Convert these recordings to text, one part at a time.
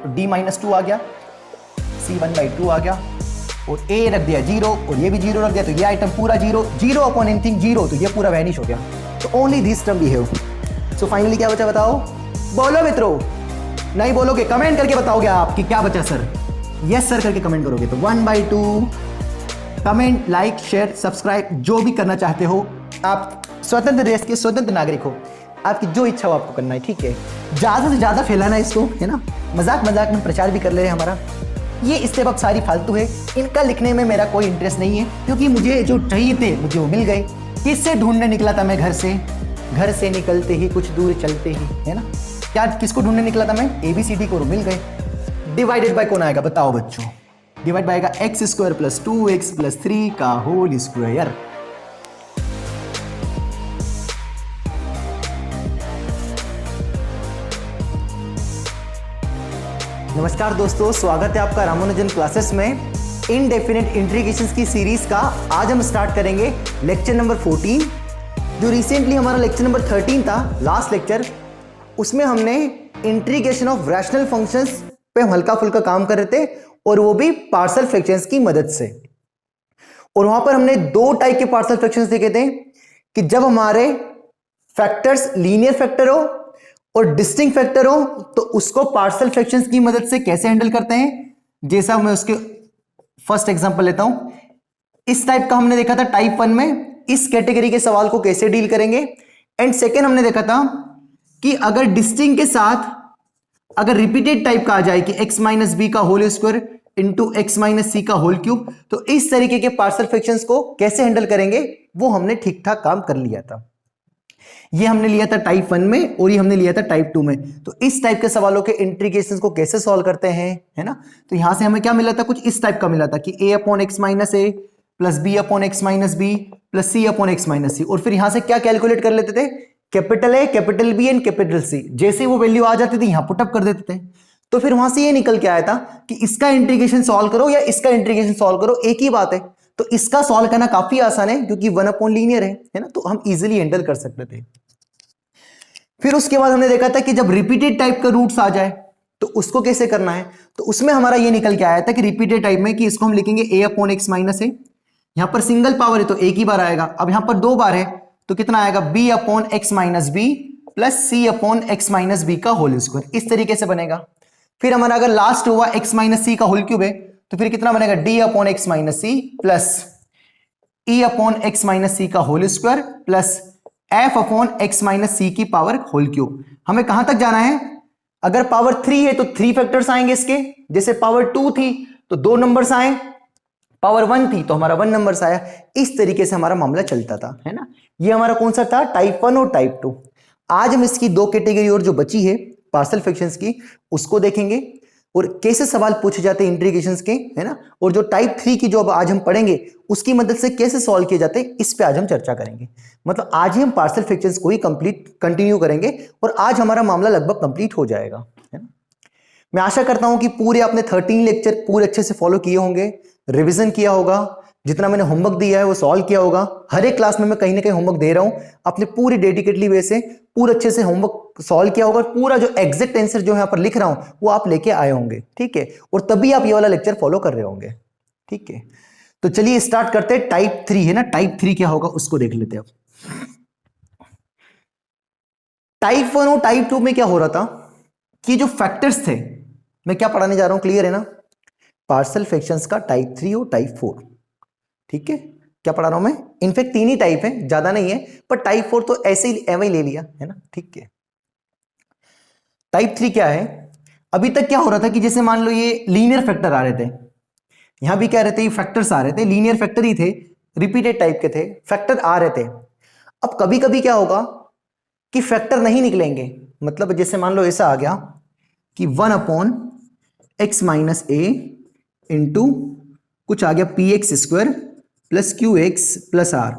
तो d-2 आ गया, c1/2 आ गया, और a रख दिया 0 और ये भी 0 रख दिया, तो ये आइटम पूरा 0, 0 अपॉन एनीथिंग 0, तो ये पूरा वैनिश हो गया। तो only this term behave. So finally क्या बचा बताओ, बोलो मित्रों, नहीं बोलोगे कमेंट करके बताओगे आप कि क्या बचा सर, यस सर करके कमेंट करोगे। तो 1/2 कमेंट, लाइक, शेयर, सब्सक्राइब जो भी करना चाहते हो आप, स्वतंत्र देश के स्वतंत्र नागरिक हो, आपकी जो इच्छा हो आपको करना है, ठीक है। ज़्यादा से ज़्यादा फैलाना इसको, है ना, मजाक मजाक में प्रचार भी कर ले हमारा। ये स्टेप अब सारी फालतू है, इनका लिखने में मेरा कोई इंटरेस्ट नहीं है, क्योंकि मुझे जो चाहिए थे मुझे वो मिल गए। किससे ढूंढने निकला था मैं, घर से निकलते ही कुछ दूर चलते ही, है ना, क्या किसको ढूंढने निकला था मैं, ABCD को, मिल गए। डिवाइडेड बाय कौन आएगा बताओ बच्चों, डिवाइड बाय x² + 2x + 3 का होल स्क्वायर। नमस्कार दोस्तों, स्वागत है आपका रामानुजन क्लासेस में इनडेफिनेट इंटीग्रेशंस की सीरीज का। आज हम स्टार्ट करेंगे लेक्चर नंबर 14। जो रिसेंटली हमारा लेक्चर नंबर 13 था, लास्ट लेक्चर, उसमें हमने इंटीग्रेशन ऑफ रैशनल फंक्शंस पे हम हल्का फुल्का काम कर रहे थे, और वो भी पार्शियल फ्रैक्शंस की मदद से। और वहां पर हमने दो टाइप के पार्शियल फ्रैक्शंस देखे थे कि जब हमारे फैक्टर्स लीनियर फैक्टर हो और डिस्टिंक्ट फैक्टर हो, तो उसको पार्शियल फ्रैक्शंस की मदद से कैसे हैंडल करते हैं। जैसा मैं उसके फर्स्ट एग्जांपल लेता हूं, इस टाइप का हमने देखा था टाइप 1 में, इस कैटेगरी के सवाल को कैसे डील करेंगे। एंड सेकेंड हमने देखा था कि अगर डिस्टिंक्ट के साथ अगर रिपीटेड टाइप का आ जाए कि x - b का whole square into x - c का होल क्यूब, तो इस तरीके के पार्शियल फ्रैक्शंस को कैसे हैंडल करेंगे वो हमने ठीक ठाक काम कर लिया था। ये हमने लिया था टाइप 1 में और ये हमने लिया था टाइप 2 में। तो इस टाइप के सवालों के इंटीग्रेशंस को कैसे सॉल्व करते हैं, है ना। तो यहां से हमें क्या मिला था, कुछ इस टाइप का मिला था कि a/x - a plus b/x - b plus c/x - c, और फिर यहां से क्या कैलकुलेट कर लेते थे, capital A, capital B and capital C। जैसे वो वैल्यू आ जाती थी यहां पुटअप कर देते थे। तो फिर वहां से ये निकल के आया था कि इसका इंटीग्रेशन सॉल्व करो या इसका इंटीग्रेशन सॉल्व करो, एक ही बात है। तो इसका सॉल्व करना काफी आसान है क्योंकि 1/लीनियर है ना, तो हम इजिली हैंडल कर सकते थे। फिर उसके बाद हमने देखा था कि जब रिपीटेड टाइप का रूट्स आ जाए तो उसको कैसे करना है। तो उसमें हमारा ये निकल के आया था कि रिपीटेड टाइप में कि इसको हम लिखेंगे a/x - a। यहां पर सिंगल पावर है तो एक ही बार आएगा, अब यहां पर दो बार है तो कितना आएगा, b/x - b plus c/x - b का होल स्क्वायर। इस तरीके से बनेगा। फिर हमारा अगर लास्ट हुआ x - c का होल क्यूब है तो फिर कितना बनेगा, d/x - c plus e/x - c का whole square plus f/x - c की पावर होल क्यूब। हमें कहां तक जाना है, अगर पावर 3 है तो 3 फैक्टर्स आएंगे इसके, जैसे पावर 2 थी तो 2 नंबर्स आए, पावर 1 थी तो हमारा 1 नंबर आया। इस तरीके से हमारा मामला चलता था, है ना। ये हमारा कौन सा था, टाइप 1 और टाइप 2। आज हम इसकी दो कैटेगरी और जो बची है पार्शियल फ्रैक्शंस की, उसको देखेंगे और कैसे सवाल पूछे जाते हैं इंटीग्रेशंस के, है ना। और जो टाइप 3 की जो अब आज हम पढ़ेंगे उसकी मदद से कैसे सॉल्व किए जाते हैं, इस पे आज हम चर्चा करेंगे। मतलब आज ही हम पार्शियल फ्रैक्शंस को ही कंटिन्यू करेंगे और आज हमारा मामला लगभग कंप्लीट हो जाएगा, है ना। मैं आशा करता हूं कि पूरे आपने 13 लेक्चर पूरे अच्छे से फॉलो किए होंगे, रिवीजन किया होगा, जितना मैंने होमवर्क दिया है वो सॉल्व किया होगा। हर एक क्लास में मैं कहीं ना कहीं होमवर्क दे रहा हूं, अपने पूरी डेडिकेटली वे से पूरे अच्छे से होमवर्क सॉल्व किया होगा। पूरा जो एग्जैक्ट आंसर जो यहाँ पर लिख रहा हूं वो आप लेके आए होंगे, ठीक है, और तभी आप ये वाला लेक्चर फॉलो कर रहे होंगे, ठीक है। तो चलिए स्टार्ट करते हैं। टाइप 3 है ना, टाइप 3 क्या होगा उसको देख लेते हैं। टाइप 1 और टाइप 2 में क्या हो रहा था कि जो फैक्टर्स थे, मैं क्या पढ़ाने जा रहा हूं क्लियर है ना, पार्शियल फ्रैक्शंस का टाइप 3 और टाइप 4, ठीक है। क्या पढ़ा रहा हूं मैं, इनफैक्ट 3 ही टाइप है, ज्यादा नहीं है, पर टाइप 4 तो ऐसे ही एवं ले लिया है ना, ठीक है। टाइप 3 क्या है, अभी तक क्या हो रहा था कि जैसे मान लो ये लीनियर फैक्टर आ रहे थे, यहां भी क्या रहते हैं, फैक्टर्स आ रहे थे, लीनियर फैक्टर ही थे, रिपीटेड टाइप के थे, फैक्टर आ रहे थे। अब कभी कभी क्या होगा कि फैक्टर नहीं निकलेंगे, मतलब जैसे मान लो ऐसा आ गया कि 1/x - a इंटू कुछ आ गया px² plus qx plus r,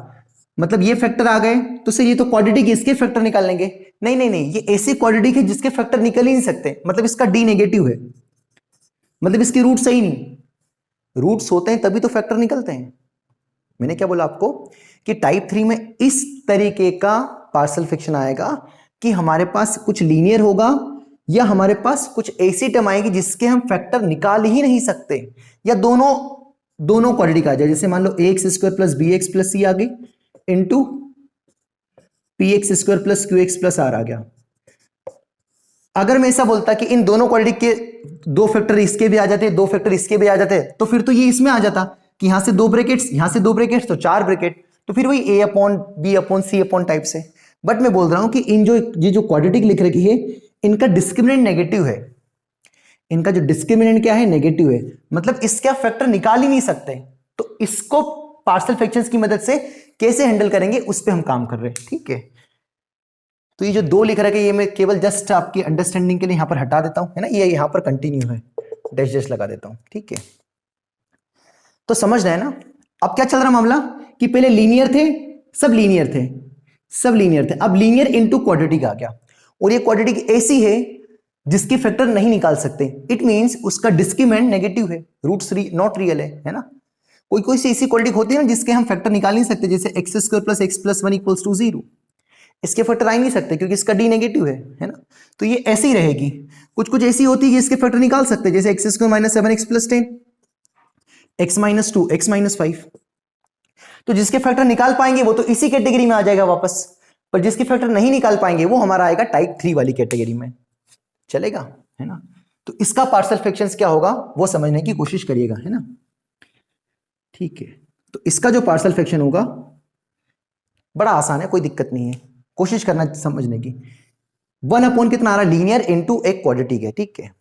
मतलब ये फैक्टर आ गए तो सर ये तो क्वाड्रेटिक, इसके फैक्टर निकाल लेंगे। नहीं नहीं नहीं, ये ऐसे क्वाड्रेटिक है जिसके फैक्टर निकल ही नहीं सकते, मतलब इसका d नेगेटिव है, मतलब इसकी रूट सही नहीं, रूट्स होते हैं तभी तो फैक्टर निकलते हैं। मैंने क्या बोला आपको कि टाइप 3 में इस तरीके का पार्शियल फ्रैक्शन आएगा कि हमारे पास कुछ लीनियर होगा या हमारे पास कुछ ऐसी टर्म आएगी जिसके हम फैक्टर निकाल ही नहीं सकते, या दोनों क्वाड्रेटिक आ जाए, जैसे मान लो ax square plus B x plus c आ गई into P x square plus Q x plus r आ गया। अगर मैं ऐसा बोलता कि इन दोनों क्वाड्रेटिक के दो फैक्टर इसके भी आ जाते, दो फैक्टर इसके भी आ जाते, तो फिर तो ये इसमें आ जाता कि यहां से दो ब्रैकेट्स, यहां से दो ब्रैकेट्स, तो चार ब्रैकेट, तो फिर वही a upon B upon C upon type से। बट मैं बोल रहा हूं कि इन ये जो क्वाड्रेटिक लिख रखी है, इनका डिस्क्रिमिनेंट नेगेटिव है। इनका जो डिस्क्रिमिनेंट क्या है, नेगेटिव है, मतलब इसका फैक्टर निकाल ही नहीं सकते। तो इसको पार्शियल फ्रैक्शंस की मदद से कैसे हैंडल करेंगे, उस पर हम काम कर रहे हैं। ठीक है, तो ये जो दो लिख रखा है, ये मैं केवल जस्ट आपकी अंडरस्टैंडिंग के लिए यहां पर हटा देता हूं, है ना, ये यहां पर कंटिन्यू है, डैश डैश लगा देता हूं। ठीक है, तो समझ रहे हैं ना। अब क्या चल रहा मामला कि पहले लीनियर थे, सब लीनियर थे, सब लीनियर थे, अब लीनियर इनटू क्वाड्रेटिक आ गया, और ये क्वाड्रेटिक ऐसी है जिसकी फैक्टर नहीं निकाल सकते। इट मींस उसका डिस्क्रिमिनेंट नेगेटिव है, रूट्स नॉट रियल है ना। कोई कोई सी ऐसी क्वाड्रेटिक होती है ना जिसके हम फैक्टर निकाल नहीं सकते, जैसे x square plus x plus one equals to 0, इसके फैक्टर आ ही नहीं सकते क्योंकि इसका डी नेगेटिव है ना। तो ये ऐसी ही रहेगी। कुछ कुछ ऐसी होती है कि इसके फैक्टर निकाल सकते हैं, जैसे x square minus 7x plus 10, x minus 2, x minus 5। तो जिसके फैक्टर निकाल पाएंगे वो तो इसी कैटेगरी में आ जाएगा वापस, पर जिसके फैक्टर नहीं निकाल पाएंगे वो हमारा आएगा टाइप 3 वाली कैटेगरी में, चलेगा, है ना। तो इसका पार्शियल फ्रैक्शंस क्या होगा वो समझने की कोशिश करिएगा, है ना। ठीक है, तो इसका जो पार्शियल फ्रैक्शन होगा बड़ा आसान है, कोई दिक्कत नहीं है, कोशिश करना समझने की। 1 अपॉन कितना आ रहा है, लीनियर इनटू एक क्वाड्रेटिक है। ठीक है,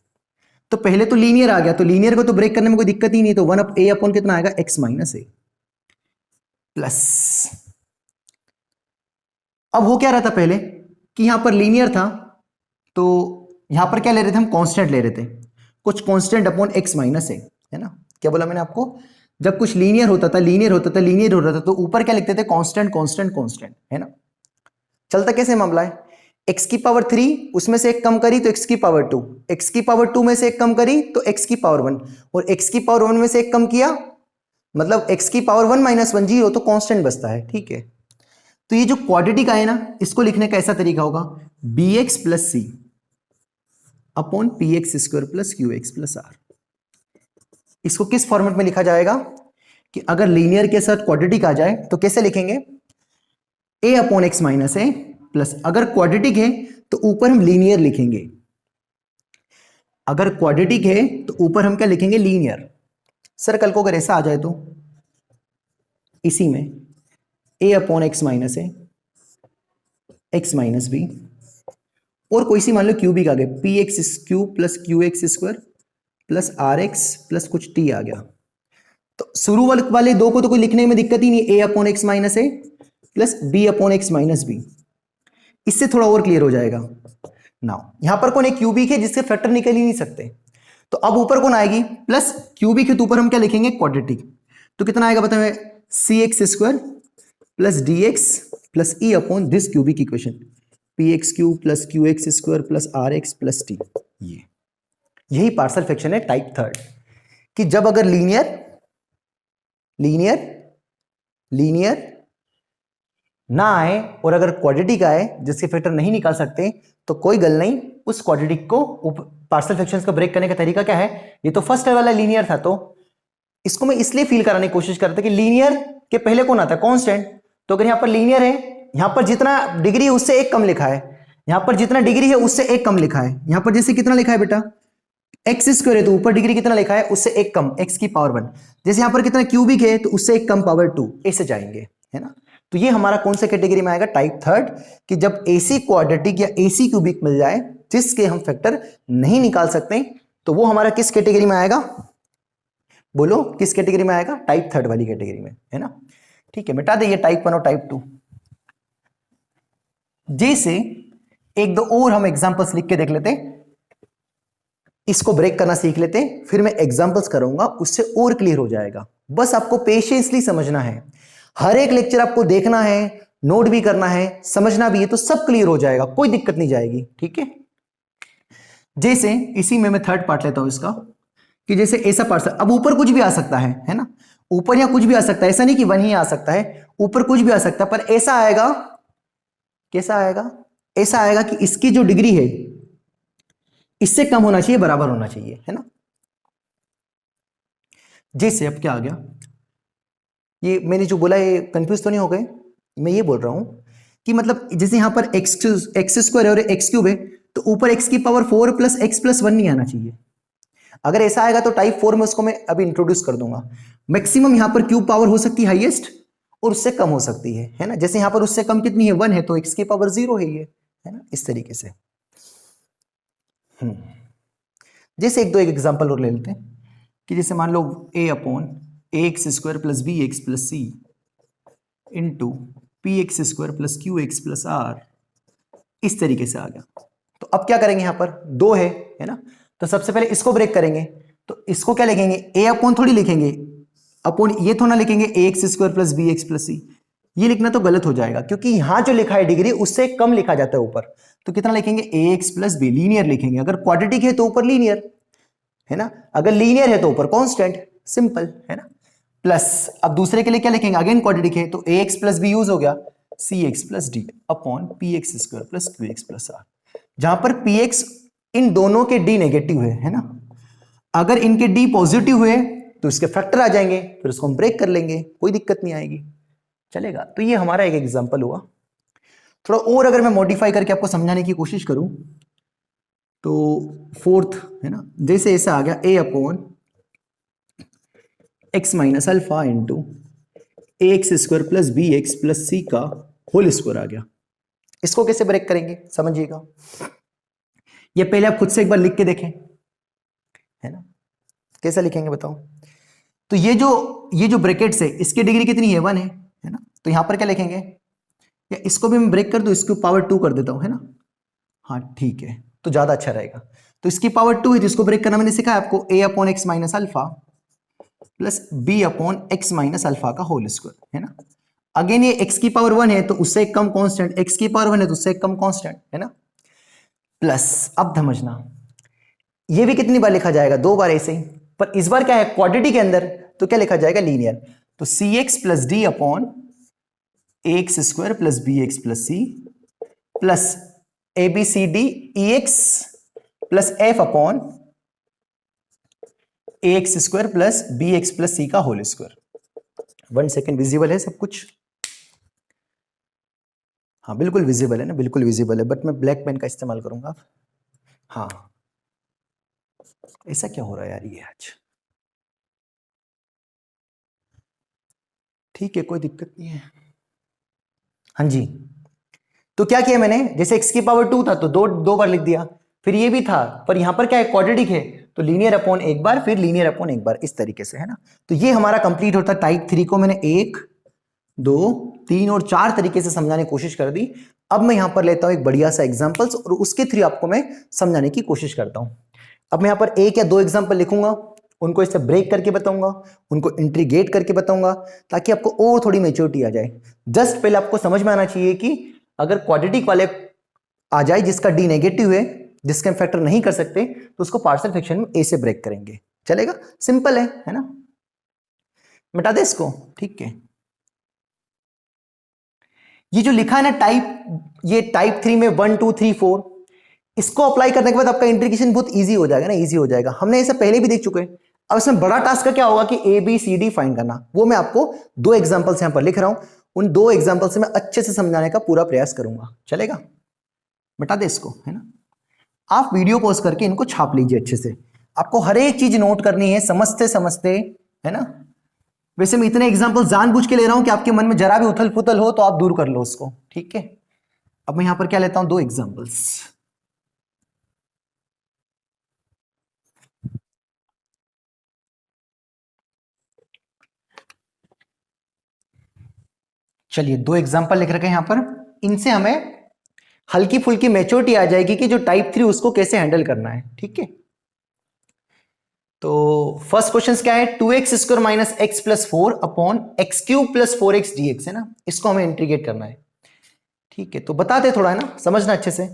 तो पहले तो लीनियर आ गया, तो लीनियर को तो ब्रेक करने में कोई दिक्कत ही नहीं, तो 1 अप ए अपॉन कितना आएगा, एक्स माइनस ए प्लस। अब हो क्या रहा था पहले कि यहां पर लीनियर था, तो यहां पर क्या ले रहे थे हम, कांस्टेंट ले रहे थे, कुछ कांस्टेंट अपॉन एक्स माइनस ए, है ना। क्या बोला मैंने आपको, जब कुछ लीनियर होता था, लीनियर होता था, लीनियर हो रहा था, तो ऊपर क्या लिखते थे, कांस्टेंट कांस्टेंट कांस्टेंट, है ना। चलता कैसे मामला है, x की पावर 3 उसमें से एक कम करी तो x की पावर 2, x की पावर 2 में से एक कम करी तो x की पावर 1, और x की पावर 1 में से एक कम किया मतलब x की पावर 1 माइनस 1 0, तो कांस्टेंट बचता है। ठीक है, तो ये जो क्वाड्रेटिक आए ना, इसको लिखने का ऐसा तरीका होगा, bx plus C upon P x square plus Q x plus R. इसको किस फॉर्मेट में लिखा जाएगा कि अगर लीनियर के साथ क्वाड्रेटिक आ जाए तो कैसे लिखेंगे, a upon x minus A plus, अगर क्वाड्रेटिक है तो ऊपर हम लीनियर लिखेंगे, अगर क्वाड्रेटिक है तो ऊपर हम क्या लिखेंगे, लीनियर। सर कल को अगर ऐसा आ जाए तो इसी में a upon x minus A x minus B, और कोई सी मान लो क्यूबिक आ गया, P x cube plus Q x square plus are x plus कुछ टी आ गया। तो शुरू वाले दो को तो कोई लिखने में दिक्कत ही नहीं, a upon x minus A plus B upon x minus B, इससे थोड़ा और क्लियर हो जाएगा। नाउ यहां पर कौन एक क्यूबिक है जिससे फैक्टर निकल ही नहीं सकते, तो अब ऊपर कौन आएगी, प्लस क्यूबिक है तो ऊपर हम क्या लिखेंगे, क्वाड्रेटिक। तो कितना आएगा बताओ, c x square plus d x plus e upon this cubic equation, p x cube plus Q x square plus are x plus t. यही पार्शियल फ्रैक्शन है टाइप 3, कि जब अगर लीनियर लीनियर लीनियर ना आए और अगर क्वाड्रेटिक आए जिसके फैक्टर नहीं निकाल सकते, तो कोई गल नहीं, उस क्वाड्रेटिक को पार्शियल फ्रैक्शंस को ब्रेक करने का तरीका क्या है। ये तो फर्स्ट वाला लीनियर था, तो इसको मैं इसलिए फील कराने की कोशिश करता कि लीनियर के पहले कौन आता है, कांस्टेंट। तो अगर यहां पर लीनियर है, यहां पर जितना डिग्री है उससे एक कम लिखा है, यहां पर जितना डिग्री है उससे एक कम लिखा है, यहां पर जैसे कितना लिखा है बेटा, एक्स स्क्वायर है तो ऊपर डिग्री कितना लिखा है, उससे एक कम, एक्स की पावर 1। जैसे यहां पर कितना क्यूबिक है तो उससे एक कम पावर 2, ऐसे जाएंगे, है ना। तो ये हमारा कौन से कैटेगरी में आएगा, टाइप 3, कि जब एसी क्वाड्रेटिक या एसी क्यूबिक मिल जाए जिसके हम फैक्टर नहीं निकाल सकते, तो वो हमारा किस कैटेगरी में आएगा, बोलो किस कैटेगरी में आएगा, टाइप 3 वाली कैटेगरी में, है ना। ठीक है, मिटा देंगे टाइप 1 और टाइप 2। जैसे एक दो और हम एग्जांपल्स लिख के देख लेते, इसको ब्रेक करना सीख लेते, फिर मैं एग्जांपल्स करूंगा, उससे और क्लियर हो जाएगा। बस आपको पेशेंसली समझना है, हर एक लेक्चर आपको देखना है, नोट भी करना है, समझना भी है, तो सब क्लियर हो जाएगा, कोई दिक्कत नहीं जाएगी। ठीक है, जैसे इसी में मैं थर्ड पार्ट लेता हूं इसका, कि जैसे ऐसा पार्ट, अब ऊपर कुछ भी आ सकता है ना, ऊपर या कुछ भी आ सकता है, ऐसा नहीं कि 1 ही आ सकता है, ऊपर कुछ भी आ सकता है, पर ऐसा आएगा, कैसा आएगा, ऐसा आएगा कि इसकी जो डिग्री है इससे कम होना चाहिए, बराबर होना चाहिए, है ना। जैसे अब क्या आ गया, ये मैंने जो बोला ये कंफ्यूज तो नहीं हो गए। मैं ये बोल रहा हूं कि मतलब जैसे यहां पर एक्स स्क्वायर है और एक्स क्यूब है, तो ऊपर एक्स की पावर 4 प्लस एक्स प्लस 1 नहीं आना चाहिए। अगर ऐसा आएगा तो टाइप 4 में उसको मैं अभी इंट्रोड्यूस कर दूंगा। मैक्सिमम यहां पर क्यूब पावर हो सकती है हाईएस्ट, और उससे कम हो सकती है ना। जैसे यहां पर उससे कम कितनी है, 1 है, तो एक्स की पावर 0 है ये, है ना, इस तरीके से। जैसे एक एग्जांपल और ले लेते हैं कि जैसे मान लो a upon A x square plus B x plus C into P x square plus Q x plus R, इस तरीके से आ गया। तो अब क्या करेंगे, यहां पर 2 है ना, तो सबसे पहले इसको ब्रेक करेंगे। तो इसको क्या लिखेंगे, a अपॉन थोड़ी लिखेंगे, अपॉन ये थोड़ा लिखेंगे a x square plus B x plus c. ये लिखना तो गलत हो जाएगा, क्योंकि यहां जो लिखा है डिग्री उससे कम लिखा जाता है ऊपर। तो कितना लिखेंगे, a x plus B, linear लिखेंगे। अगर क्वाड्रेटिक है तो ऊपर लीनियर, है ना, अगर लीनियर है तो ऊपर कांस्टेंट, सिंपल, है ना। प्लस अब दूसरे के लिए क्या लिखेंगे, अगेन क्वाड्रेटिक है तो a x plus b use हो गया, c x plus d upon P x square plus Q x plus r, जहां पर पी एक्स इन दोनों के डी नेगेटिव है ना। अगर इनके डी पॉजिटिव हुए तो इसके फैक्टर आ जाएंगे, फिर उसको हम ब्रेक कर लेंगे, कोई दिक्कत नहीं आएगी, चलेगा। तो ये हमारा एक एग्जांपल हुआ। थोड़ा और अगर मैं मॉडिफाई करके आपको समझाने की कोशिश करूं तो फोर्थ, है ना, जैसे ऐसा आ गया a upon x minus alpha into a x square plus B x plus c का होल स्क्वायर आ गया। इसको कैसे ब्रेक करेंगे समझिएगा। ये पहले आप खुद से एक बार लिख के देखें, है ना, कैसे लिखेंगे बताओ। तो ये जो ब्रैकेट्स है इसकी डिग्री कितनी है, 1 है ना। तो यहां पर क्या लिखेंगे, या इसको भी मैं ब्रेक कर दूं, इसको पावर 2 कर देता हूं, है ना। हाँ ठीक है, तो ज्यादा अच्छा रहेगा। तो इसकी पावर 2 है, जिसको ब्रेक करना मैंने सिखाया आपको, a upon x minus alpha plus b upon x minus alpha का होल स्क्वायर, है ना। अगेन ये x की पावर 1 है तो उससे एक कम कांस्टेंट, x की पावर 1 है तो उससे एक कम कांस्टेंट, है ना। प्लस अब समझना, ये भी कितनी बार लिखा जाएगा, 2 बार ऐसे ही, पर इस बार क्या है क्वाड्रेटिक के अंदर, तो क्या लिखा जाएगा, लीनियर। तो c x plus d upon x square plus B x plus c plus a B C d e x plus f upon A x square plus B x plus c का whole square. 1 second, visible है सब कुछ, हाँ बिल्कुल visible है ना, बिल्कुल visible है, बट मैं ब्लैक पेन का इस्तेमाल करूंगा। हाँ ऐसा क्या हो रहा है यार ये आज, ठीक है कोई दिक्कत नहीं है। हाँ जी, तो क्या किया मैंने, जैसे x की पावर 2 था तो दो बार लिख दिया, फिर ये भी था, पर यहां पर क्या है क्वाड्रेटिक है तो लीनियर अपॉन एक बार, फिर लीनियर अपॉन एक बार, इस तरीके से, है ना। तो ये हमारा कंप्लीट होता है टाइप 3 को। मैंने 1 2 3 और 4 तरीके से समझाने की कोशिश कर दी। अब मैं यहां पर लेता हूं एक बढ़िया सा एग्जांपल्स और उसके थ्रू आपको मैं समझाने की कोशिश करता हूं। अब मैं यहां पर 1 या 2 एग्जांपल लिखूंगा, उनको इससे ब्रेक करके बताऊंगा, उनको इंट्रीगेट करके बताऊंगा, ताकि आपको और थोड़ी मेच्योरिटी आ जाए। जस्ट पहले आपको समझ में आना चाहिए कि अगर क्वाड्रेटिक वाले आ जाए जिसका डी नेगेटिव है, जिसके हम फैक्टर नहीं कर सकते, तो उसको पार्शियल फ्रैक्शन में ए से ब्रेक करेंगे, चलेगा, सिंपल है ना। मिटा दे इसको, ठीक है। ये जो लिखा है ना टाइप, ये टाइप 3 में 1 2 3 4, इसको अप्लाई करने के बाद आपका इंटीग्रेशन बहुत इजी हो जाएगा ना, इजी हो जाएगा। हमने इसे पहले भी देख चुके हैं। अब इसमें बड़ा टास्क क्या होगा कि A B C D find करना, वो मैं आपको 2 एग्जांपल्स यहां पर लिख रहा हूं, उन 2 एग्जांपल से मैं अच्छे से समझाने का पूरा प्रयास करूंगा, चलेगा। बता दे इसको, है ना। आप वीडियो पॉज करके इनको छाप लीजिए अच्छे से, आपको हर एक चीज नोट करनी है समझते समझते, है ना। वैसे मैं इतने एग्जांपल जानबूझ के ले रहा हूं कि आपके मन में जरा भी उथल पुथल हो तो आप दूर कर लो उसको, ठीक है। अब मैं यहां पर क्या लेता हूं, 2 एग्जांपल्स। चलिए 2 एग्जांपल लिख रखे हैं यहां पर, इनसे हमें हल्की फुल्की मैच्योरिटी आ जाएगी कि जो टाइप 3 उसको कैसे हैंडल करना है, ठीक है। तो फर्स्ट क्वेश्चन क्या है, 2x square minus x plus 4 upon x cube plus 4x dx, है ना। इसको हमें इंटीग्रेट करना है, ठीक है। तो बताते थोड़ा, है ना, समझना अच्छे से।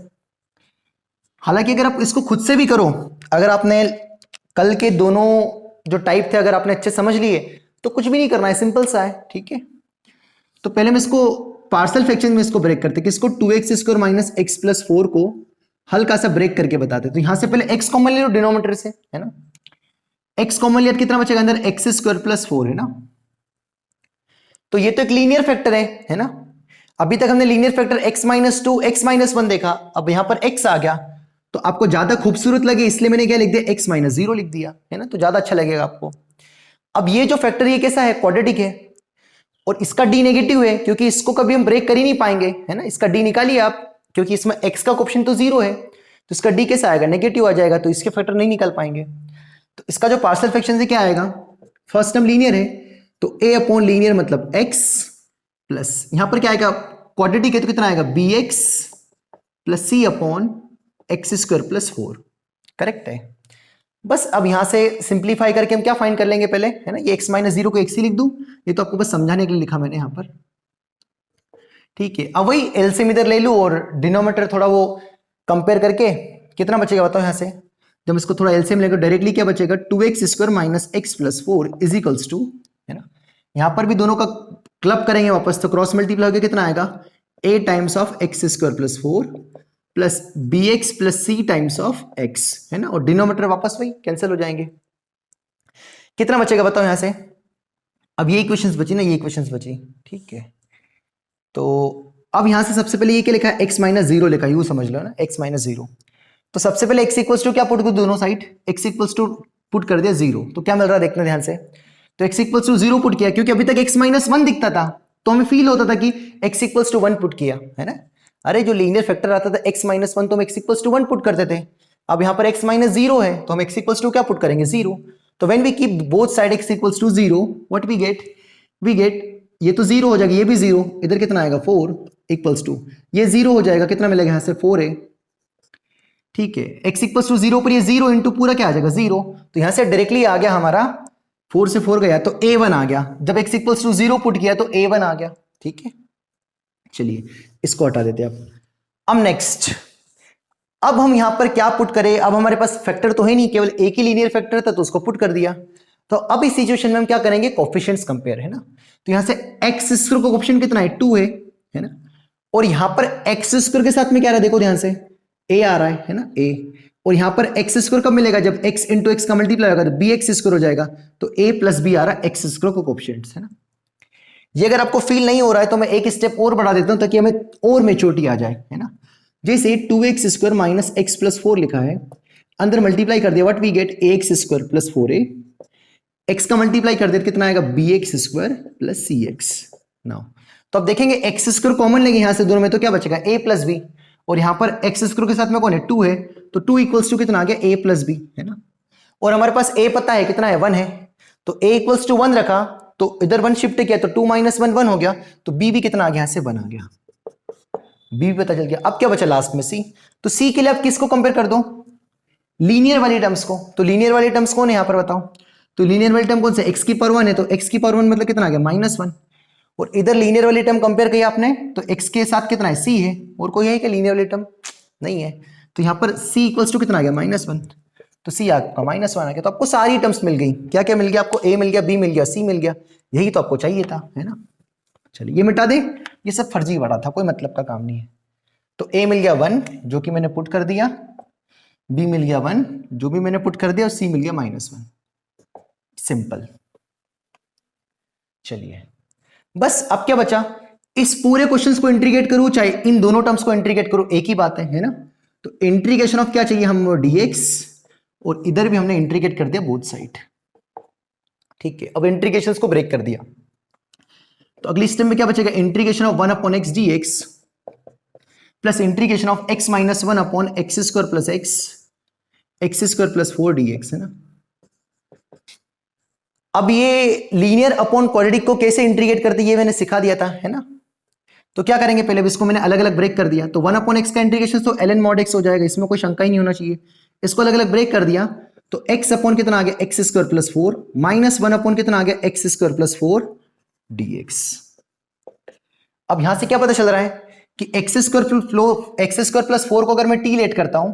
हालांकि अगर आप इसको खुद से भी करो, अगर आपने कल के दोनों जो टाइप थे अगर आपने अच्छे समझ लिए तो कुछ भी नहीं करना है, सिंपल सा है, ठीक है। तो पहले मैं इसको पार्शियल फ्रैक्शन में इसको ब्रेक करते, किसको, 2x square minus x plus 4 को हल्का सा ब्रेक करके बताते। तो यहां से पहले x कॉमन ले लो डिनोमिनेटर से, है ना। x कॉमन लिया कितना बचेगा अंदर, एक्स स्क्वायर प्लस 4, है ना। तो ये तो एक लीनियर फैक्टर है ना। अभी तक हमने लीनियर फैक्टर x-2 x-1 देखा, अब यहां पर x आ गया तो आपको ज्यादा खूबसूरत लगे इसलिए मैंने क्या लिख दिया, x-0 लिख दिया, है ना, तो ज्यादा अच्छा लगेगा आपको। अब ये जो फैक्टर ये कैसा है, क्वाड्रेटिक है और इसका d नेगेटिव है क्योंकि इसको कभी हम ब्रेक कर ही नहीं पाएंगे, है ना। इसका d निकालिए आप, क्योंकि इसमें x का कोएफिशिएंट तो 0 है तो इसका d कैसा आएगा, नेगेटिव आ जाएगा, तो इसके फैक्टर नहीं निकाल पाएंगे। तो इसका जो पार्शियल फ्रैक्शन से क्या आएगा, फर्स्ट टर्म लीनियर है तो a अपॉन लीनियर मतलब x प्लस यहां पर क्या आएगा, क्वाड्रेटिक है तो कितना आएगा, bx plus c upon x square plus 4, correct है। बस अब यहां से सिंप्लीफाई करके हम क्या फाइंड कर लेंगे पहले, है ना, ये x-0 को x ही लिख दूं, ये तो आपको बस समझाने के लिए लिखा मैंने यहां पर, ठीक है। अब वही एलसीएम इधर ले लूं और डिनोमिनेटर थोड़ा वो कंपेयर करके कितना बचेगा बताओ, यहां से जब इसको थोड़ा एलसीएम लेकर डायरेक्टली क्या बचेगा, 2x square minus x plus 4 is equals to, है ना। यहां पर भी दोनों का क्लब करेंगे वापस तो क्रॉस मल्टीप्लाई होकर कितना आएगा, a times of x square plus 4 plus B x plus C times of x, है ना, और डिनोमिनेटर वापस वही कैंसिल हो जाएंगे। कितना बचेगा बताओ यहां से, अब ये इक्वेशंस बची ना, ये इक्वेशंस बची, ठीक है। तो अब यहां से सबसे पहले ये क्या लिखा है, x-0 लिखा, यूं समझ लो ना, x-0। तो सबसे पहले x इक्वल्स टू क्या पुट कर, दोनों side x equals to put कर दिया 0, तो क्या मिल रहा है देखना ध्यान से। तो x इक्वल्स टू 0 पुट किया, क्योंकि अभी तक x-1 दिखता था तो हमें फील होता था कि x इक्वल्स टू 1 पुट किया, है ना। अरे जो लीनियर फैक्टर आता था x-1 तो हम x इक्वल्स टू 1 पुट करते थे। अब यहाँ पर x-0 है तो हम x इक्वल्स टू क्या पुट करेंगे, 0। तो when we keep both side x equals to 0 what we get ये तो 0 हो जाएगा, ये भी 0, इधर कितना आएगा 4 इक्वल्स टू, ये 0 हो जाएगा, कितना मिलेगा यहाँ से 4a, ठीक है। x इक्वल्स टू 0 पर ये 0 इंटू पूरा क्या आ जाएगा 0, तो यहाँ से डायरेक्टली आ गया हमारा 4 से 4 गया तो a1 आ गया, जब x इक्वल्स टू 0 पुट किया तो a1 आ गया, ठीक है। चलिए इसको हटा देते हैं अब नेक्स्ट, अब हम यहां पर क्या पुट करें, अब हमारे पास फैक्टर तो है नहीं, केवल एक ही लीनियर फैक्टर था तो उसको पुट कर दिया। तो अब इस सिचुएशन में हम क्या करेंगे, कोएफिशिएंट्स कंपेयर, है ना। तो यहां से एक्स स्क्वायर का कोएफिशिएंट कितना है 2 है ना, और यहां पर एक्स स्क्वायर के साथ में क्या रहा है देखो ध्यान से, a आ रहा है ना, a, और यहां पर एक्स स्क्वायर कब मिलेगा, जब x इंटू एक्स का मल्टीप्लाई होगा तो बी एक्स स्क्वायर हो जाएगा, तो a प्लस बी आ रहा है एक्स स्क्वायर का कोएफिशिएंट्स, है ना। ये अगर आपको फील नहीं हो रहा है तो मैं एक स्टेप और बढ़ा देता हूं ताकि हमें और मेच्योरिटी आ जाए, है ना। जैसे 2x square minus x plus 4 लिखा है, अंदर मल्टीप्लाई कर दिया, what we get ax square plus 4a, x का मल्टीप्लाई कर दिया कितना आएगा bx square plus cx। Now तो अब देखेंगे एक्स स्क्वायर कॉमन लेंगे यहां से दोनों में तो क्या बचेगा a प्लस बी, और यहां पर एक्स स्क्वायर के साथ में कौन है 2 है, तो 2 इक्वल्स टू कितना आ गया a प्लस बी, है ना। और हमारे पास a पता है कितना है 1 है, तो a इक्वल्स टू 1 रखा तो इधर 1 शिफ्ट किया तो 2 माइनस 1 1 हो गया, तो b भी कितना आ गया, यहां से 1 आ गया, b भी पता चल गया। अब क्या बचा लास्ट में c, तो c के लिए आप किसको कंपेयर कर दो, लीनियर वाली टर्म्स को। तो लीनियर वाली टर्म्स कौन है यहां पर बताओ, तो लीनियर वाली टर्म कौन से, x की पावर 1 है तो x की पावर 1 मतलब कितना आ गया -1, और इधर लीनियर वाली टर्म कंपेयर किया आपने तो x के साथ कितना है c है, और कोई है क्या लीनियर वाली टर्म नहीं है, तो यहां पर c इक्वल्स टू कितना आ गया -1, तो c आपका -1 आ गया। तो आपको सारी टर्म्स मिल गई, क्या क्या मिल गया आपको, a मिल गया, b मिल गया, c मिल गया, यही तो आपको चाहिए था, है ना। चलिए ये मिटा दे, ये सब फर्जी बड़ा था, कोई मतलब का काम नहीं है। तो a मिल गया 1 जो कि मैंने पुट कर दिया, b मिल गया 1 जो भी मैंने पुट कर दिया, और c मिल गया -1, सिंपल। चलिए बस अब क्या बचा, इस पूरे क्वेश्चंस को इंटीग्रेट करूं चाहे इन दोनों टर्म्स को इंटीग्रेट करूं, एक ही बात है ना। तो इंटीग्रेशन ऑफ क्या चाहिए हम, dx, और इधर भी हमने इंटीग्रेट कर दिया बोथ साइड, ठीक है। अब इंटीग्रेशंस को ब्रेक कर दिया तो अगली स्टेप में क्या बचेगा, integration of 1 upon x dx plus integration of x minus 1 upon x square plus x square plus 4 dx, है ना। अब ये लीनियर अपॉन क्वाड्रेटिक को कैसे इंटीग्रेट करते ये मैंने सिखा दिया था, है ना। तो क्या करेंगे, पहले इसको मैंने अलग अलग ब्रेक कर दिया, तो 1 अपॉन एक्स का इंटीग्रेशन तो ln mod x हो जाएगा, इसमें कोई शंका ही नहीं होना चाहिए। इसको अलग अलग ब्रेक कर दिया तो x अपॉन कितना आ गया x square plus 4 minus 1 upon कितना आ गया एक्स स्क्वायर प्लस 4 dx। अब यहां से क्या पता चल रहा है कि एक्स स्क्वायर प्लस 4 को अगर मैं t लेट करता हूं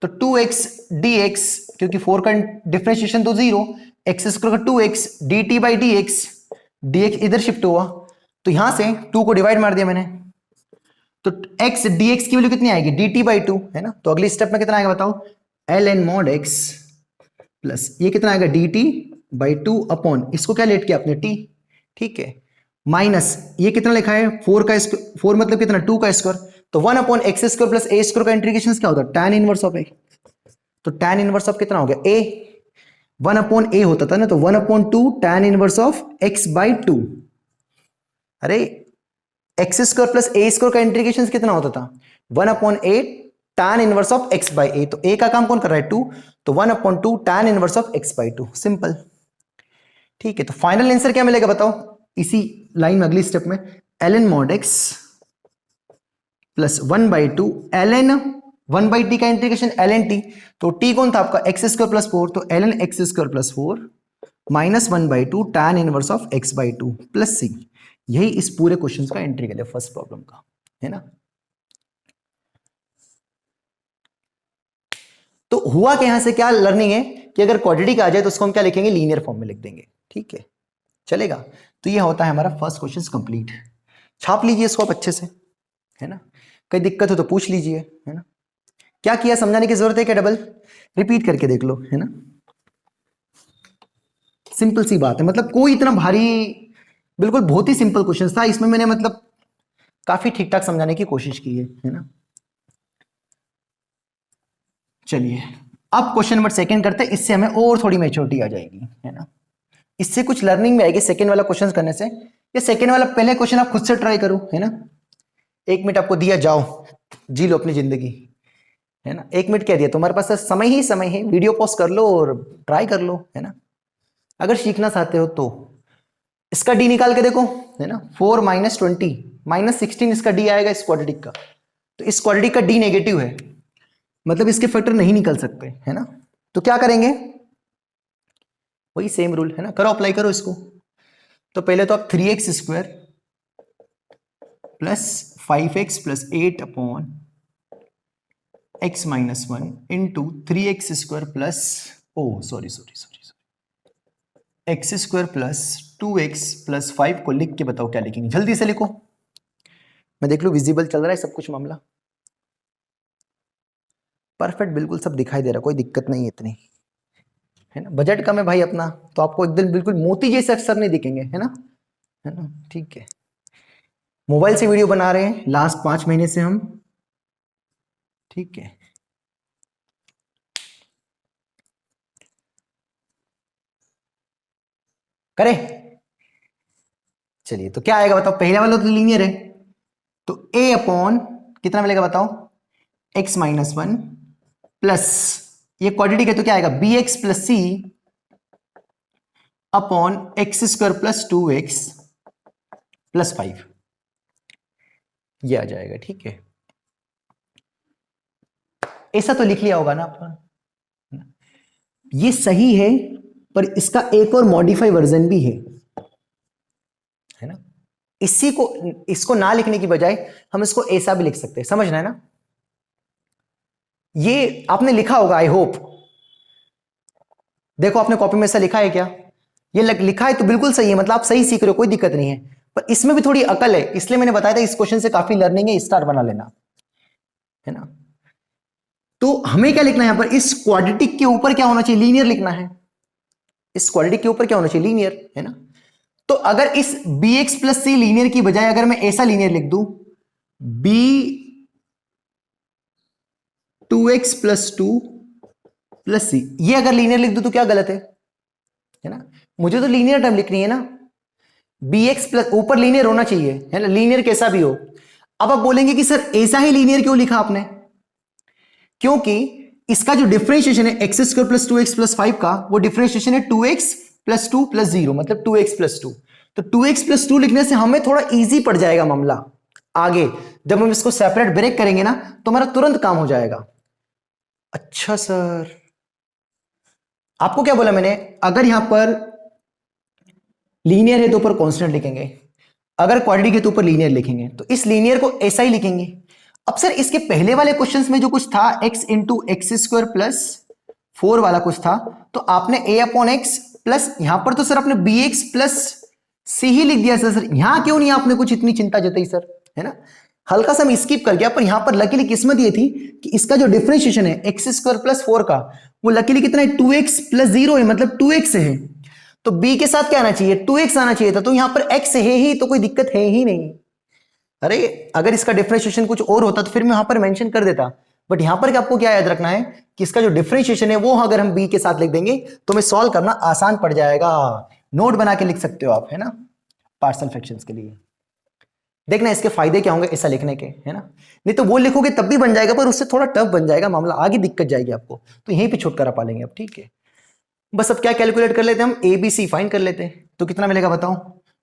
तो 2x dx, क्योंकि 4 का डिफरेंशिएशन तो 0, एक्स स्क्वायर का 2x dt बाई dx इधर शिफ्ट हुआ, तो यहां से 2 को डिवाइड मार दिया मैंने, तो x dx की वैल्यू कितनी आएगी, dt बाई टू, है ना। तो अगली स्टेप में कितना आएगा बताओ, ln mod x प्लस ये कितना आएगा dt बाई टू अपॉन, इसको क्या लेट किया आपने t, ठीक है, माइनस ये कितना लिखा है 4 का स्क्वायर, 4 मतलब कितना 2 का स्क्वायर, तो 1 अपॉन एक्स स्क्वायर प्लस ए स्क्वायर का इंटीग्रेशन क्या होता है, tan इनवर्स ऑफ ए। तो tan इनवर्स ऑफ कितना हो गया a, 1 अपॉन ए होता था ना, तो 1 upon 2 tan inverse of x by two. अरे एक्स स्क्वायर प्लस ए स्क्वायर का इंटीग्रेशन कितना होता था, 1 upon a tan inverse of x by a. तो a का काम कौन कर रहा है 2, तो 1 upon 2 tan inverse of x by to, simple, ठीक है। तो फाइनल आंसर क्या मिलेगा बताओ, इसी लाइन में अगली स्टेप में ln mod x plus 1 by two ln 1 by T का इंटीग्रेशन ln t, तो t कौन था आपका एक्स स्क्वायर प्लस 4, तो ln x square plus 4 minus 1 by two tan inverse of x by two plus c। यही इस पूरे question का इंटीग्रल है फर्स्ट प्रॉब्लम का, है ना। तो हुआ कि यहां से क्या लर्निंग है कि अगर क्वाड्रेटिक आ जाए तो उसको हम क्या लिखेंगे, लीनियर फॉर्म में लिख देंगे, ठीक है, चलेगा। तो ये होता है हमारा फर्स्ट क्वेश्चन कंप्लीट। छाप लीजिए इसको आप अच्छे से, है ना, कोई दिक्कत हो तो पूछ लीजिए, है ना। क्या किया समझाने की जरूरत है क्या, डबल रिपीट करके देख लो, है ना। सिंपल सी बात है, मतलब कोई इतना भारी, बिल्कुल बहुत ही सिंपल क्वेश्चन था, इसमें मैंने मतलब काफी ठीक ठाक समझाने की कोशिश की है ना। चलिए अब क्वेश्चन नंबर सेकंड करते हैं, इससे हमें और थोड़ी मैच्योरिटी आ जाएगी, है ना, इससे कुछ लर्निंग में आएगी सेकंड वाला क्वेश्चन करने से। ये सेकंड वाला पहले क्वेश्चन आप खुद से ट्राई करो, है ना, 1 मिनट आपको दिया, जाओ जी लो अपनी जिंदगी, है ना। 1 मिनट क्या दिया तुम्हारे पास, समय ही समय है, वीडियो पॉज कर लो और ट्राई कर लो, है ना, अगर सीखना चाहते हो तो। इसका डी निकाल के देखो, है ना, 4 माइनस 20 माइनस 16 इसका डी आएगा इस क्वाड्रेटिक का, तो इस क्वाड्रेटिक का डी नेगेटिव है, मतलब इसके फैक्टर नहीं निकल सकते, है ना। तो क्या करेंगे, वही सेम रूल, है ना, करो अप्लाई करो इसको। तो पहले तो आप 3x square plus 5x plus 8 upon x minus 1 into 3x square plus sorry x square plus 2x plus 5 को लिख के बताओ क्या लिखेंगे, जल्दी से लिखो, मैं देख लूं विजिबल चल रहा है सब कुछ मामला, परफेक्ट बिल्कुल सब दिखाई दे रहा, कोई दिक्कत नहीं है इतनी, है ना। बजट कम है भाई अपना, तो आपको एकदम बिल्कुल मोती जैसे अक्षर नहीं दिखेंगे, है ना, ठीक है। मोबाइल से वीडियो बना रहे हैं लास्ट 5 महीने से हम, ठीक है। करें, चलिए तो क्या आएगा बताओ, पहला वाला तो लीनियर है, तो a अपॉन कितना मिलेगा बताओ, x माइनस 1 प्लस ये क्वाड्रेटिक है तो क्या आएगा bx plus c upon x square plus 2x plus 5, ये आ जाएगा, ठीक है। ऐसा तो लिख लिया होगा ना आपका, ये सही है, पर इसका एक और मॉडिफाई वर्जन भी है ना। इसी को, इसको ना लिखने की बजाय हम इसको ऐसा भी लिख सकते हैं, समझना है ना। ये आपने लिखा होगा आई होप, देखो आपने कॉपी में ऐसा लिखा है क्या, ये लिखा है तो बिल्कुल सही है, मतलब आप सही सीख रहे हो, कोई दिक्कत नहीं है, पर इसमें भी थोड़ी अकल है, इसलिए मैंने बताया था इस क्वेश्चन से काफी लर्निंग है, स्टार बना लेना, है ना। तो हमें क्या लिखना है यहां पर, इस क्वाड्रेटिक के ऊपर क्या होना चाहिए, लीनियर लिखना है, इस क्वाड्रेटिक के ऊपर क्या होना चाहिए, लीनियर, है ना। तो अगर इस bx प्लस सी लीनियर की बजाय अगर मैं ऐसा लीनियर लिख दूं, b 2x plus 2 plus c, ये अगर लीनियर लिख दूं तो क्या गलत है ना, मुझे तो लीनियर टर्म लिखनी है ना, bx प्लस ऊपर लीनियर होना चाहिए, है ना, लीनियर कैसा भी हो। अब आप बोलेंगे कि सर ऐसा ही लीनियर क्यों लिखा आपने, क्योंकि इसका जो डिफरेंशिएशन है x square plus 2x plus 5 का, वो डिफरेंशिएशन है 2x प्लस 2 प्लस 0, मतलब 2x प्लस 2, तो 2x प्लस 2 लिखने से हमें थोड़ा इजी पड़ जाएगा मामला, आगे जब हम इसको सेपरेट ब्रेक करेंगे ना तो हमारा तुरंत काम हो जाएगा। अच्छा सर, आपको क्या बोला मैंने, अगर यहां पर लीनियर है तो ऊपर कांस्टेंट लिखेंगे, अगर क्वाड्रेटिक है तो ऊपर लीनियर लिखेंगे, तो इस लीनियर को ऐसा ही लिखेंगे। अब सर इसके पहले वाले क्वेश्चंस में जो कुछ था x into x square plus 4 वाला कुछ था, तो आपने a अपॉन एक्स प्लस, यहां पर तो सर आपने bx प्लस c ही लिख दिया सर, यहां क्यों नहीं आपने कुछ इतनी चिंता जताई सर, है ना। हल्का सा मैं स्किप कर गया, पर यहां पर लकीली किस्मत ये थी कि इसका जो डिफरेंशिएशन है एक्स स्क्वायर प्लस 4 का, वो लकीली कितना है 2x प्लस 0 है, मतलब 2x है। तो b के साथ क्या आना चाहिए 2x आना चाहिए था, तो यहां पर x है ही, तो कोई दिक्कत है ही नहीं। अरे अगर इसका डिफरेंशिएशन कुछ और होता तो फिर मैं यहां पर मेंशन कर देता, बट यहां पर आपको क्या याद रखना है कि इसका जो डिफरेंशिएशन है वो अगर हम b के साथ लिख देंगे तो मैं सॉल्व करना आसान पड़ जाएगा। नोट बना के लिख सकते हो आप, है ना, पार्शियल फ्रैक्शंस के लिए। देखना इसके फायदे क्या होंगे ऐसा लिखने के, है ना, नहीं तो वो लिखोगे तब भी बन जाएगा पर उससे थोड़ा टफ बन जाएगा मामला, आगे दिक्कत जाएगी आपको, तो यहीं पे छुटकारा पा लेंगे अब, ठीक है। बस अब क्या कैलकुलेट कर लेते हैं हम, ए बी सी फाइंड कर लेते हैं, तो कितना मिलेगा बताओ,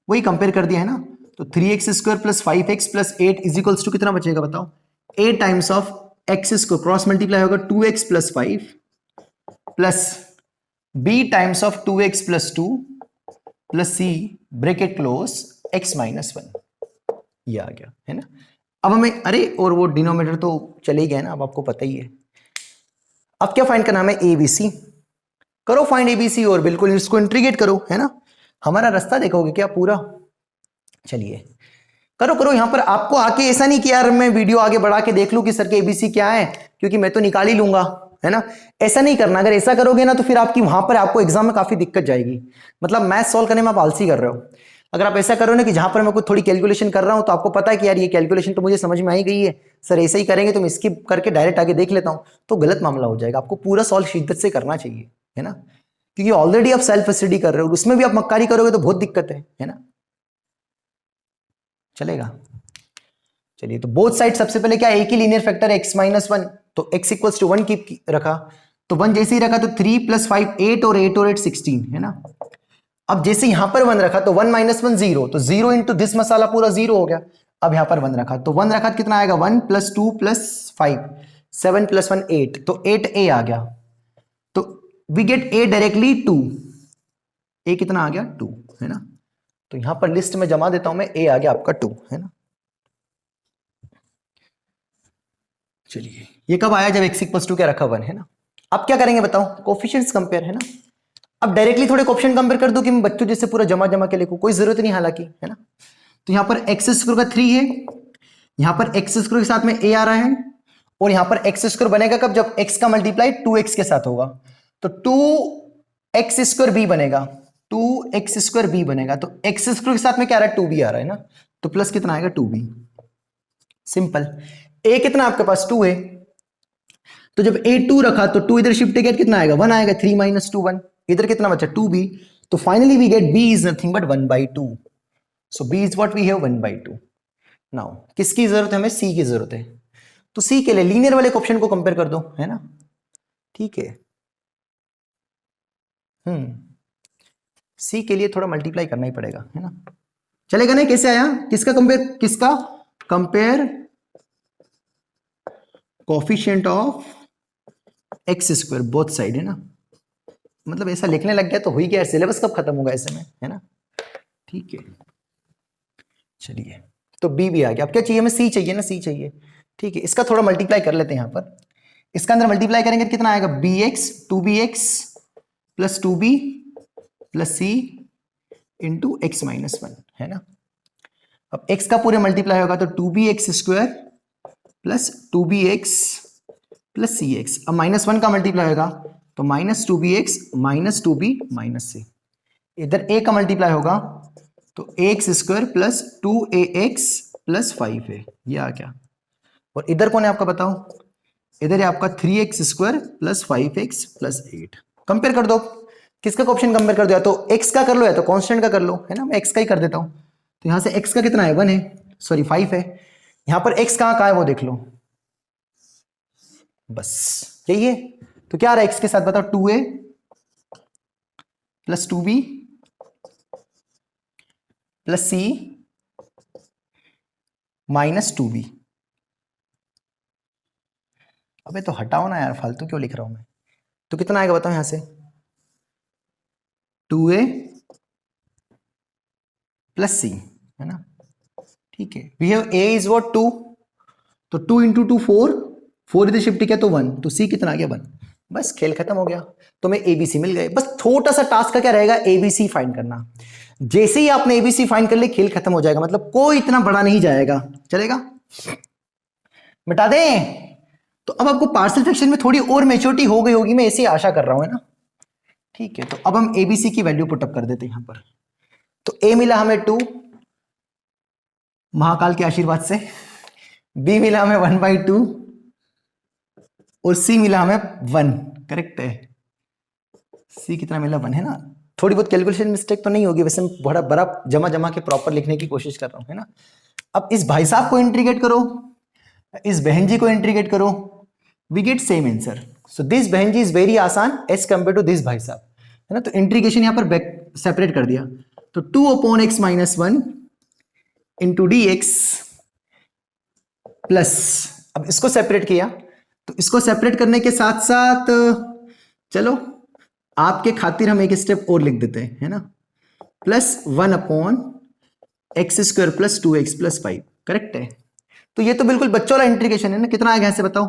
वही कंपेयर कर दिया है ना, तो 3x square plus 5x plus 8 is equals to कितना बचेगा बताओ, 8 times of x square cross multiply होगा 2x plus 5 plus b times of 2x plus 2 plus c bracket close x minus 1, ये आ गया, है ना। अब हमें, अरे और वो डिनोमिनेटर तो चले गए ना, अब आपको पता ही है। अब क्या फाइंड करना है, ए बी सी करो, फाइंड ए बी सी, और बिल्कुल इसको इंट्रीगेट करो, है ना, हमारा रास्ता देखोगे क्या पूरा, चलिए करो करो। यहां पर आपको आके ऐसा नहीं कि यार मैं वीडियो आगे बढ़ा के देख लूं कि सर के एबीसी क्या है, क्योंकि मैं तो निकाल ही लूंगा, है ना, ऐसा नहीं करना। अगर ऐसा करोगे ना तो फिर आपकी वहां पर आपको एग्जाम में काफी दिक्कत जाएगी, मतलब मैथ सॉल्व करने में आप आलसी कर रहे हो। अगर आप ऐसा करो ना कि जहां पर मैं कोई थोड़ी कैलकुलेशन कर रहा हूं तो आपको पता है कि यार ये कैलकुलेशन तो मुझे समझ में आई गई है, सर ऐसे ही करेंगे तो मैं स्किप करके डायरेक्ट आगे देख लेता हूं, तो गलत मामला हो जाएगा। आपको पूरा सॉल्व शिद्दत से करना चाहिए, है ना, क्योंकि ऑलरेडी आप सेल्फ स्टडी कर रहे हो, उसमें भी आप मक्कारी करोगे तो बहुत दिक्कत है ना, चलेगा। चलिए तो बोथ साइड सबसे पहले क्या, एक ही लीनियर फैक्टर x माइनस 1, तो x इक्वल्स टू 1 कीप रखा, तो 1 जैसे ही रखा तो 3 प्लस 5 8 और 8 और 8 16, है ना। अब जैसे यहां पर 1 रखा तो 1 माइनस 1 0, तो 0 इंटू दिस मसाला पूरा 0 हो गया। अब यहां पर 1 रखा तो 1 रखा कितना आएगा 1 प्लस 2 प्लस 5 7 प्लस 1 8, तो 8a आ गया, तो we get a directly 2, a कितना आ गया 2, है ना। तो यहां पर लिस्ट में जमा देता हूं मैं, a आ गया आपका 2, है ना। चलिए ये कब आया, जब x इक्वल्स टू क्या रखा 1, है ना। अब क्या करेंगे बताओ, कोफिशिएंट्स कंपेयर, है ना। अब डायरेक्टली थोड़े ऑप्शन कंपेयर कर दूं कि मैं बच्चों जैसे पूरा जमा जमा के लिखूं, कोई जरूरत नहीं हालांकि, है ना। तो यहां पर एक्स स्क्वायर का 3 है, यहां पर एक्स स्क्वायर के साथ में a आ रहा है, और यहां पर एक्स स्क्वायर बनेगा कब, जब x का मल्टीप्लाई 2x के साथ होगा, तो 2x स्क्वायर b बनेगा, 2x स्क्वायर b बनेगा, तो x स्क्वायर के साथ में क्या आ रहा है 2b आ रहा है ना, तो प्लस कितना आएगा 2b, सिंपल। a कितना आपके पास 2 है, तो जब a 2 रखा तो 2 इधर शिफ्ट किया कितना आएगा 1 आएगा, 3 माइनस 2 1, इधर कितना बचा 2b, तो finally we get b is nothing but 1/2, so b is what we have 1/2। Now किसकी जरूरत है हमें, c की जरूरत है, तो c के लिए लीनियर वाले ऑप्शन को कंपेयर कर दो, है ना, ठीक है। c के लिए थोड़ा मल्टीप्लाई करना ही पड़ेगा, है ना, चलेगा नहीं, कैसे आया, किसका compare coefficient of x square both side, है ना, मतलब ऐसा लिखने लग गया तो हुई क्या, सिलेबस कब खत्म होगा ऐसे में, है ना, ठीक है। चलिए तो बी भी आ गया, अब क्या चाहिए हमें, सी चाहिए ना, सी चाहिए, ठीक है। इसका थोड़ा मल्टीप्लाई कर लेते हैं यहां पर, इसका अंदर मल्टीप्लाई करेंगे तो कितना आएगा bx 2bx plus 2b plus c into x minus 1, है ना। अब x का पूरे मल्टीप्लाई होगा तो 2bx square plus 2bx plus cx, अब माइनस 1 का मल्टीप्लाई होगा तो minus 2bx minus 2b minus c, इधर a का मल्टीप्लाई होगा तो ax square plus 2ax plus 5 है, ये आ गया। और इधर कौन है आपका बताओ, इधर है आपका 3x square plus 5x plus 8, compare कर दो, किसका ऑप्शन कंपेयर कर दो, या तो x का कर लो या तो कांस्टेंट का कर लो, है ना, मैं x का ही कर देता हूं, तो यहां से x का कितना है 1 है, सॉरी 5 है, यहां पर x कहां है वो देख लो, बस यही है। तो क्या आ रहा है x के साथ बताओ 2a plus 2b plus c minus 2b, अबे तो हटाओ ना यार, फालतू क्यों लिख रहा हूं मैं, तो कितना आएगा बताओ यहां से 2a प्लस c, है ना, ठीक है। We have a is what 2, तो 2 इंटू 2 4 इधर शिफ्ट किया तो 1, तो c कितना आ गया 1, बस खेल खत्म हो गया, तो मैं एबीसी मिल गए। बस छोटा सा टास्क का क्या रहेगा, एबीसी फाइंड करना, जैसे ही आपने एबीसी फाइंड कर ले खेल खत्म हो जाएगा, मतलब कोई इतना बड़ा नहीं जाएगा, चलेगा। मिटा दें। तो अब आपको पार्शियल फ्रैक्शन में थोड़ी और मेच्योरिटी हो गई होगी, मैं ऐसी आशा कर रहा हूं, है ना। ठीक है, तो अब हम एबीसी की वैल्यू पुटअप कर देते हैं यहां पर। तो ए मिला हमें 2 महाकाल के आशीर्वाद से, बी मिला हमें 1/2 और सी मिला हमें 1। करेक्ट है, सी कितना मिला 1, है ना। थोड़ी बहुत कैलकुलेशन मिस्टेक तो नहीं होगी, वैसे मैं बड़ा बड़ा जमा जमा के प्रॉपर लिखने की कोशिश कर रहा हूं, है ना। अब इस भाई साहब को इंटीग्रेट करो, इस बहन जी को इंटीग्रेट करो, we get same answer. So this बहन जी इज वेरी आसान एज कंपेयर टू दिस भाई साहब, है ना। तो इंटीग्रेशन यहां पर बैक सेपरेट कर दिया, तो 2/x-1 into D x plus, अब इसको सेपरेट किया, तो इसको सेपरेट करने के साथ साथ चलो आपके खातिर हम एक स्टेप और लिख देते हैं, है ना, plus 1/x² plus 2x plus 5। Correct है। तो ये तो बिल्कुल बच्चों वाला इंटीग्रेशन है ना। कितना आएगा ऐसे बताओ,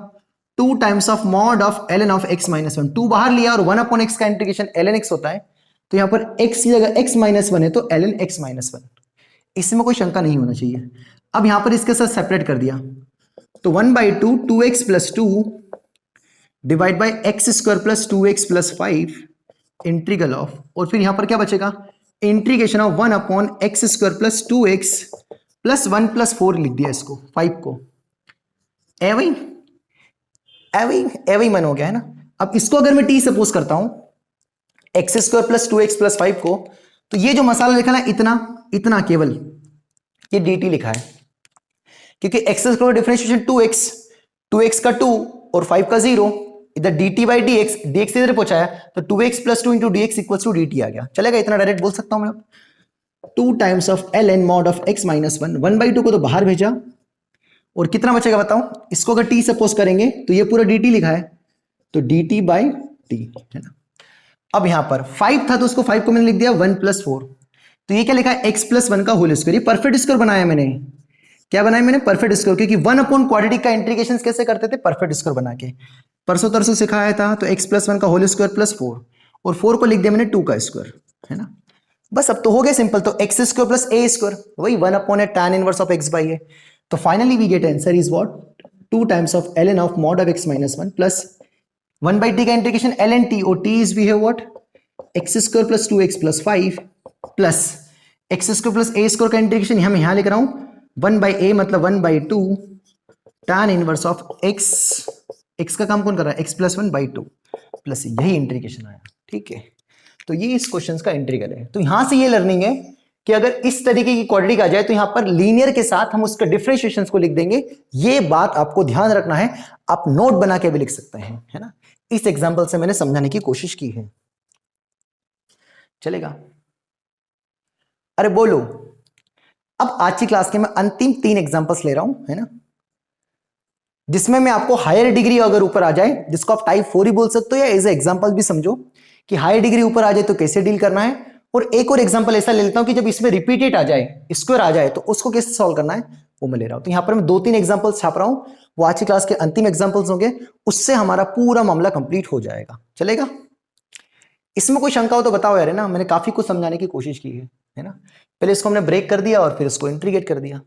2 times of mod of ln of x-1, 2 बाहर लिया और 1/x का इंटीग्रेशन ln x होता है, तो यहां पर x की जगह x-1 है तो ln x-1, इसमें कोई शंका नहीं होना चाहिए। अब यहां पर इसके साथ सेपरेट कर दिया, तो 1/2 2x plus 2 divide by x² plus 2x plus 5 integral of, और फिर यहां पर क्या बचेगा, integration of 1/x² plus 2x plus 1 plus 4 लिख दिया इसको, 5 को। एवं एवं मन हो गया, है ना। अब इसको अगर मैं t सपोज करता हूं x² प्लस 2x प्लस 5 को, तो ये जो मसाला लिखा है इतना इतना केवल ये dt लिखा है, क्योंकि x² का डिफरेंशिएशन 2x का 2 और 5 का 0, इधर dt बाई dx इधर पहुंचाया, तो 2x plus 2 into D x equal to dt आ गया। चलेगा, इतना डायरेक्ट बोल सकता हूं मैं। 2 times of ln mod of x-1, 1/2 को तो बाहर भेजा, और कितना बचेगा बताओ, इसको अगर t सपोज करेंगे तो ये पूरा dt लिखा है, तो dt बाई टी, है ना। अब यहां पर 5 था तो उसको 5 को मैंने लिख दिया 1 प्लस 4, तो ये क्या लिखा है, x+1 का होल स्क्वायर। ये परफेक्ट स्क्वायर बनाया मैंने, क्या बनाया मैंने, परफेक्ट स्क्वायर, क्योंकि 1/क्वाड्रेटिक का इंटीग्रेशन कैसे करते थे, परफेक्ट स्क्वायर बना के, परसों तरसों सिखाया था। तो x+1 का होल स्क्वायर प्लस 4, और 4 को लिख दिया मैंने 2 का स्क्वायर, है ना। बस अब तो हो गया सिंपल, तो x² प्लस a स्क्वायर वही 1/tan inverse of x by a। तो finally we get answer is what, 2 times of ln of mod of x-1 plus 1/t का इंटीग्रेशन ln t, और t is we have what, x² plus 2x plus 5 plus x² plus a square का integration हम यहां लिख रहा हूं 1/a मतलब 1/2 tan inverse of x का काम कौन कर रहा है, x+1/2 प्लस यही इंटीग्रेशन आया। ठीक है, तो ये इस क्वेश्चन का इंटीग्रल है। तो यहां से ये लर्निंग है कि अगर इस तरीके की क्वाड्रेटिक आ जाए तो यहां पर लीनियर के साथ हम उसका डिफरेंशिएशन को लिख देंगे। ये बात आपको ध्यान रखना है, आप नोट बना के भी लिख सकते हैं, है ना। इस एग्जांपल से मैंने समझाने की कोशिश की है। चलेगा, अरे बोलो। अब आज की क्लास के मैं अंतिम 3 एग्जांपल्स ले रहा हूं, है ना, जिसमें मैं आपको हायर डिग्री अगर ऊपर आ जाए, जिसको आप टाइप 4 ही बोल सकते हो, या एज ए एग्जांपल भी समझो कि हायर डिग्री ऊपर आ जाए तो कैसे डील करना है। और एक और एग्जांपल ऐसा ले लेता हूं कि जब इसमें रिपीटेड आ जाए, स्क्वायर आ जाए, तो उसको कैसे सॉल्व करना है वो मैं ले रहा हूं। तो यहां पर मैं 2-3 एग्जांपल्स छाप रहा हूं, वो आज की क्लास के अंतिम एग्जांपल्स होंगे, उससे हमारा पूरा मामला कंप्लीट हो जाएगा। चलेगा, इसमें कोई शंका हो तो बताओ यार, है ना। मैंने काफी कुछ समझाने की कोशिश की है ना। पहले इसको हमने ब्रेक कर दिया और फिर इसको इंटीग्रेट कर दिया।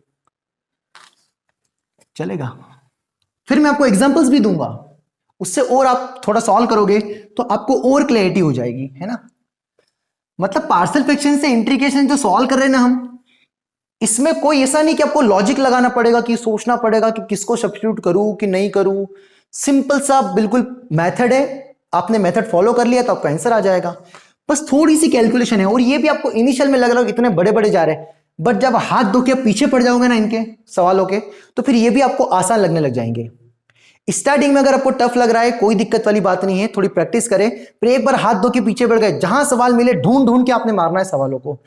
चलेगा, फिर मैं आपको एग्जांपल्स भी दूंगा, उससे और आप थोड़ा सॉल्व करोगे तो आपको और क्लैरिटी हो जाएगी, है ना। मतलब पार्शियल फ्रैक्शन से इंटीग्रेशन जो सॉल्व कर रहे हैं ना हम, इसमें कोई ऐसा नहीं कि आपको लॉजिक लगाना पड़ेगा, कि सोचना पड़ेगा कि किसको सब्स्टिट्यूट करूं कि नहीं करूं। सिंपल सा बिल्कुल मेथड है, आपने मेथड फॉलो कर लिया तो आपका आंसर आ जाएगा। बस थोड़ी सी कैलकुलेशन है, और ये भी आपको इनिशियल में लग रहा है इतने बड़े बड़े जा रहे हैं, बट जब हाथ धो के पीछे पड़ जाओगे ना इनके सवालों के, तो फिर ये भी आपको आसान लगने लग जाएंगे। स्टार्टिंग में अगर आपको टफ लग रहा है, कोई दिक्कत वाली बात नहीं है, थोड़ी प्रैक्टिस करें, फिर एक बार हाथ धो के पीछे बढ़ गए, जहां सवाल मिले ढूंढ ढूंढ के आपने मारना है सवालों को,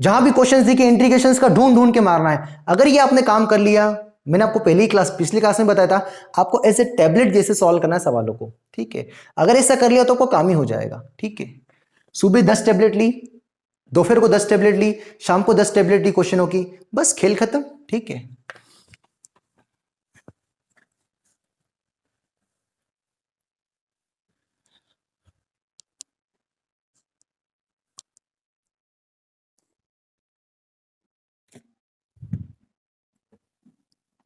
जहां भी क्वेश्चंस दिखे इंटीग्रेशंस का ढूंढ ढूंढ के मारना है। अगर ये आपने काम कर लिया, मैंने आपको पिछली क्लास में बताया था, आपको ऐसे टैबलेट जैसे सॉल्व करना है सवालों को। ठीक है, अगर ऐसा कर लिया तो आपको काम ही हो जाएगा। ठीक है, सुबह 10 टैबलेट ली, दोपहर को 10 टैबलेट ली, शाम को 10 टैबलेट ली क्वेश्चनों की, बस खेल खत्म। ठीक है,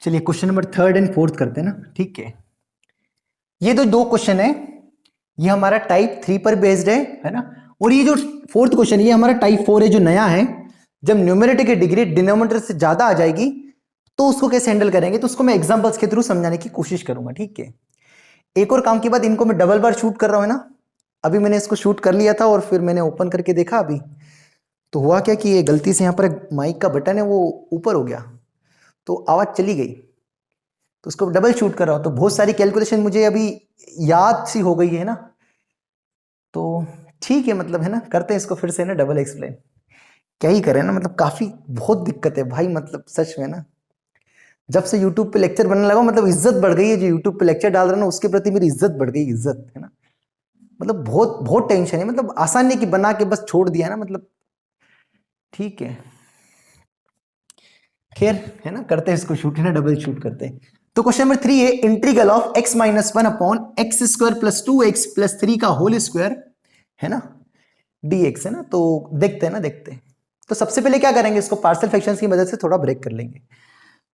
चलिए question number third and fourth करते हैं ना, ठीक है। ये तो दो क्वेश्चन है, ये हमारा टाइप 3 पर बेस्ड है ना। और ये जो फोर्थ क्वेश्चन ये हमारा टाइप 4 है जो नया है। जब न्यूमरेटर की डिग्री डिनोमिनेटर से ज्यादा आ जाएगी तो उसको कैसे हैंडल करेंगे, तो उसको मैं एग्जांपल्स के थ्रू समझाने की कोशिश करूंगा, ठीक है। एक और काम के बाद इनको मैं डबल बार शूट कर रहा हूं ना। अभी मैंने इसको शूट कर लिया था और फिर मैंने ओपन करके देखा अभी, तो हुआ क्या कि ये गलती से यहाँ पर माइक का बटन है वो ऊपर हो गया तो आवाज चली गई, तो उसको डबल शूट कर रहा हूं। तो बहुत सारी कैलकुलेशन मुझे अभी याद सी हो गई है ना, तो ठीक है, मतलब है ना, करते हैं इसको फिर से ना डबल एक्सप्लेन। क्या ही करें ना, मतलब काफी बहुत दिक्कत है भाई, मतलब सच में ना। जब से यूट्यूब पे लेक्चर बनने लगा मतलब इज्जत बढ़ गई है, जो यूट्यूब पे लेक्चर डाल रहा है ना उसके प्रति मेरी इज्जत बढ़ गई, इज्जत है ना। मतलब बहुत बहुत टेंशन है, मतलब आसान नहीं कि बना के बस छोड़ दिया ना, मतलब ठीक है। खैर है ना, करते हैं इसको शूट, है ना, डबल शूट करते हैं। तो क्वेश्चन नंबर 3 है integral of x minus 1 upon x square plus 2x plus 3 का होल स्क्वायर, है ना, dx, है ना। तो देखते हैं ना, देखते हैं। तो सबसे पहले क्या करेंगे, इसको पार्शियल फ्रैक्शंस की मदद से थोड़ा ब्रेक कर लेंगे।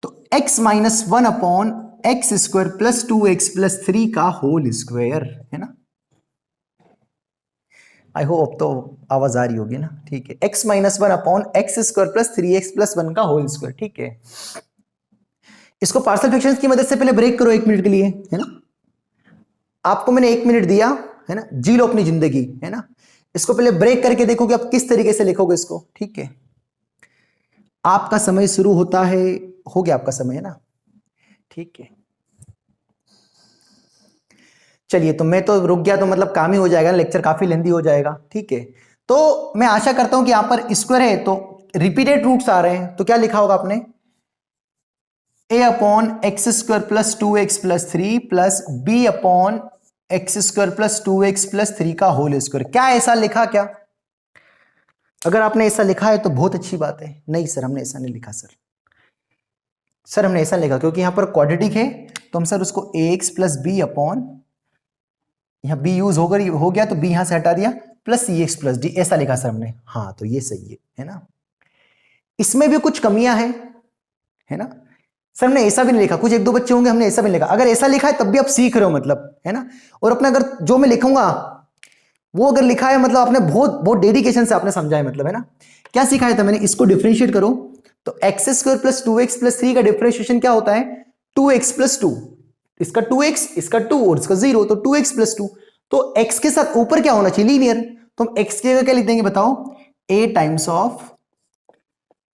तो x minus 1 upon x square plus 2x plus 3 का होल स्क्वायर, है ना। आई होप तो आवाज आ रही होगी ना, ठीक है। x minus 1 upon x square plus 3x plus 1 का होल स्क्वायर, ठीक है। इसको पार्शियल फ्रैक्शंस की मदद से पहले ब्रेक करो 1 मिनट के लिए, है ना। आपको मैंने 1 मिनट दिया, है ना, जी लो अपनी जिंदगी, है ना। इसको पहले ब्रेक करके देखो कि आप किस तरीके से लिखोगे इसको, ठीक है। आपका समय शुरू होता है, हो गया आपका समय, है ना, ठीक है। चलिए, तो मैं तो रुक गया तो मतलब काम ही हो जाएगा, लेक्चर काफी लेंदी हो जाएगा, ठीक है। तो मैं आशा करता हूं कि यहां पर स्क्वायर है तो रिपीटेड रूट्स आ रहे हैं, तो क्या लिखा होगा आपने, a upon x square plus 2x plus 3 plus b upon x square plus 2x plus 3 का होल स्क्वायर। क्या ऐसा लिखा क्या? अगर आपने ऐसा लिखा है तो बहुत अच्छी बात है। नहीं सर, हमने ऐसा नहीं लिखा सर हमने ऐसा लिखा क्योंकि यहां पर क्वाड्रेटिक है, तो हम सर उसको ax प्लस बी अपॉन, यहाँ b यूज हो गया तो b यहां से हटा दिया, प्लस सी एक्स प्लस डी, ऐसा लिखा सर हमने। हाँ, तो ये सही है ना। इसमें भी कुछ कमियां हैं, है ना। सर हमने ऐसा भी नहीं लिखा, कुछ एक दो बच्चे होंगे हमने ऐसा भी नहीं लिखा। अगर ऐसा लिखा है तब भी आप सीख रहे हो, मतलब, है ना। और अपने अगर जो मैं लिखूंगा वो अगर लिखा है मतलब आपने बहुत बहुत डेडिकेशन से आपने समझा है, मतलब, है ना। क्या सिखाया था मैंने, इसको डिफरेंशिएट करो। तो x square plus 2x plus 3 का डिफरेंशिएशन क्या होता है, 2x प्लस 2, इसका 2x, इसका 2 और इसका 0, तो 2x प्लस 2। तो x के साथ ऊपर क्या होना चाहिए, लीनियर। तो हम x की जगह क्या लिख देंगे बताओ, a times of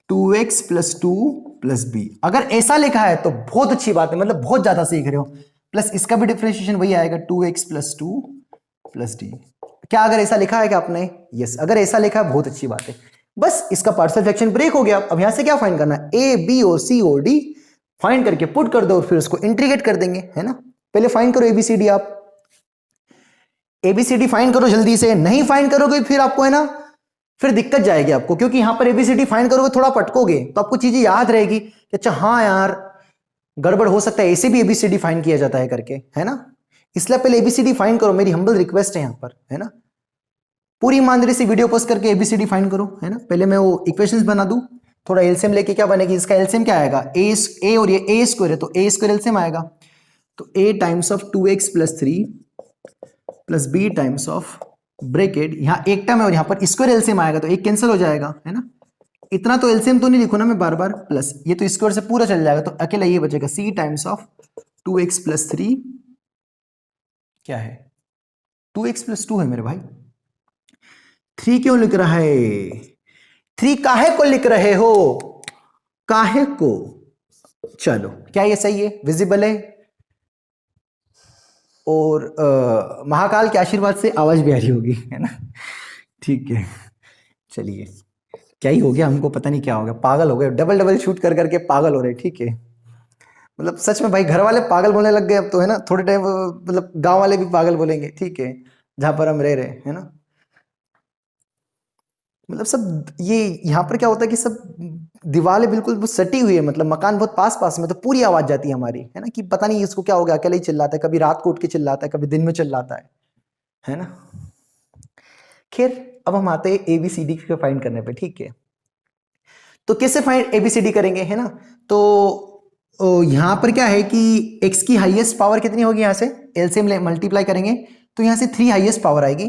2x plus 2 plus B. अगर ऐसा लिखा है तो बहुत अच्छी बात है, मतलब बहुत ज्यादा सीख रहे हो। प्लस इसका भी डिफरेंशिएशन वही आएगा, 2x प्लस 2 प्लस डी। क्या अगर ऐसा लिखा है क्या आपने? यस, अगर ऐसा लिखा है बहुत अच्छी बात है। बस इसका पार्शियल फ्रैक्शन ब्रेक हो गया। अब यहां से क्या फाइंड करना है, ए बी और सी और डी फाइंड करके पुट कर दो और फिर उसको इंटीग्रेट कर देंगे, है ना। पहले फाइंड करो एबीसीडी, आप एबीसीडी फाइंड करो जल्दी से। नहीं फाइंड करोगे फिर आपको, है ना, फिर दिक्कत जाएगी आपको, क्योंकि यहां पर एबीसीडी फाइंड करोगे थोड़ा पटकोगे तो आपको चीजें याद रहेगी कि अच्छा हाँ यार गड़बड़ हो सकता है, ऐसे भी एबीसीडी फाइंड किया जाता है करके, है ना। इसलिए पहले एबीसीडी फाइंड करो, मेरी हम्बल रिक्वेस्ट है यहां पर, है ना। पूरी ईमानदारी से वीडियो पोस्ट करके एबीसीडी फाइंड करो, है ना। पहले मैं वो इक्वेशंस बना दूं, थोड़ा एलसीएम लेके क्या बनेगी, इसका एलसीएम क्या आएगा, ए और ये ए स्क्वायर है तो ए स्क्वायर एलसीएम आएगा। तो a times of 2x plus 3 प्लस बी टाइम्स ऑफ ब्रैकेट, यहां एक टर्म है और यहां पर स्क्वायर एलसीएम आएगा तो एक कैंसिल हो जाएगा, है ना। इतना तो एलसीएम तो नहीं लिखू ना मैं बार बार, प्लस ये तो स्क्वायर से पूरा चल जाएगा तो अकेला ये बचेगा, सी टाइम्स ऑफ 2x प्लस 3 क्या है, 2x प्लस 2 है मेरे भाई। 3 क्यों लिख रहा है, 3 काहे को लिख रहे हो, काहे को। चलो, क्या ये सही है, विजिबल है, और महाकाल के आशीर्वाद से आवाज भी आ रही होगी, है ना। ठीक है, चलिए, क्या ही हो गया हमको, पता नहीं क्या हो गया, पागल हो गए, डबल डबल शूट कर करके पागल हो रहे, ठीक है। मतलब सच में भाई, घर वाले पागल बोलने लग गए अब तो, है ना। थोड़े टाइम मतलब गांव वाले भी पागल बोलेंगे, ठीक है, जहां पर हम रह रहे, है ना। मतलब सब ये यहाँ पर क्या होता है कि सब दीवारें बिल्कुल वो सटी हुई है, मतलब मकान बहुत पास पास में, तो पूरी आवाज जाती है हमारी, है ना, कि पता नहीं इसको क्या हो गया, अकेले ही चिल्लाता है, कभी रात को उठ के चिल्लाता है, कभी दिन में चिल्लाता है ना। खैर, अब हम आते हैं एबीसीडी को फाइंड करने पे, ठीक है। तो कैसे फाइंड एबीसीडी करेंगे, है ना। तो यहां पर क्या है कि x की हाईएस्ट पावर कितनी होगी, यहां से एलसीएम मल्टीप्लाई करेंगे तो यहां से 3 हाईएस्ट पावर आएगी।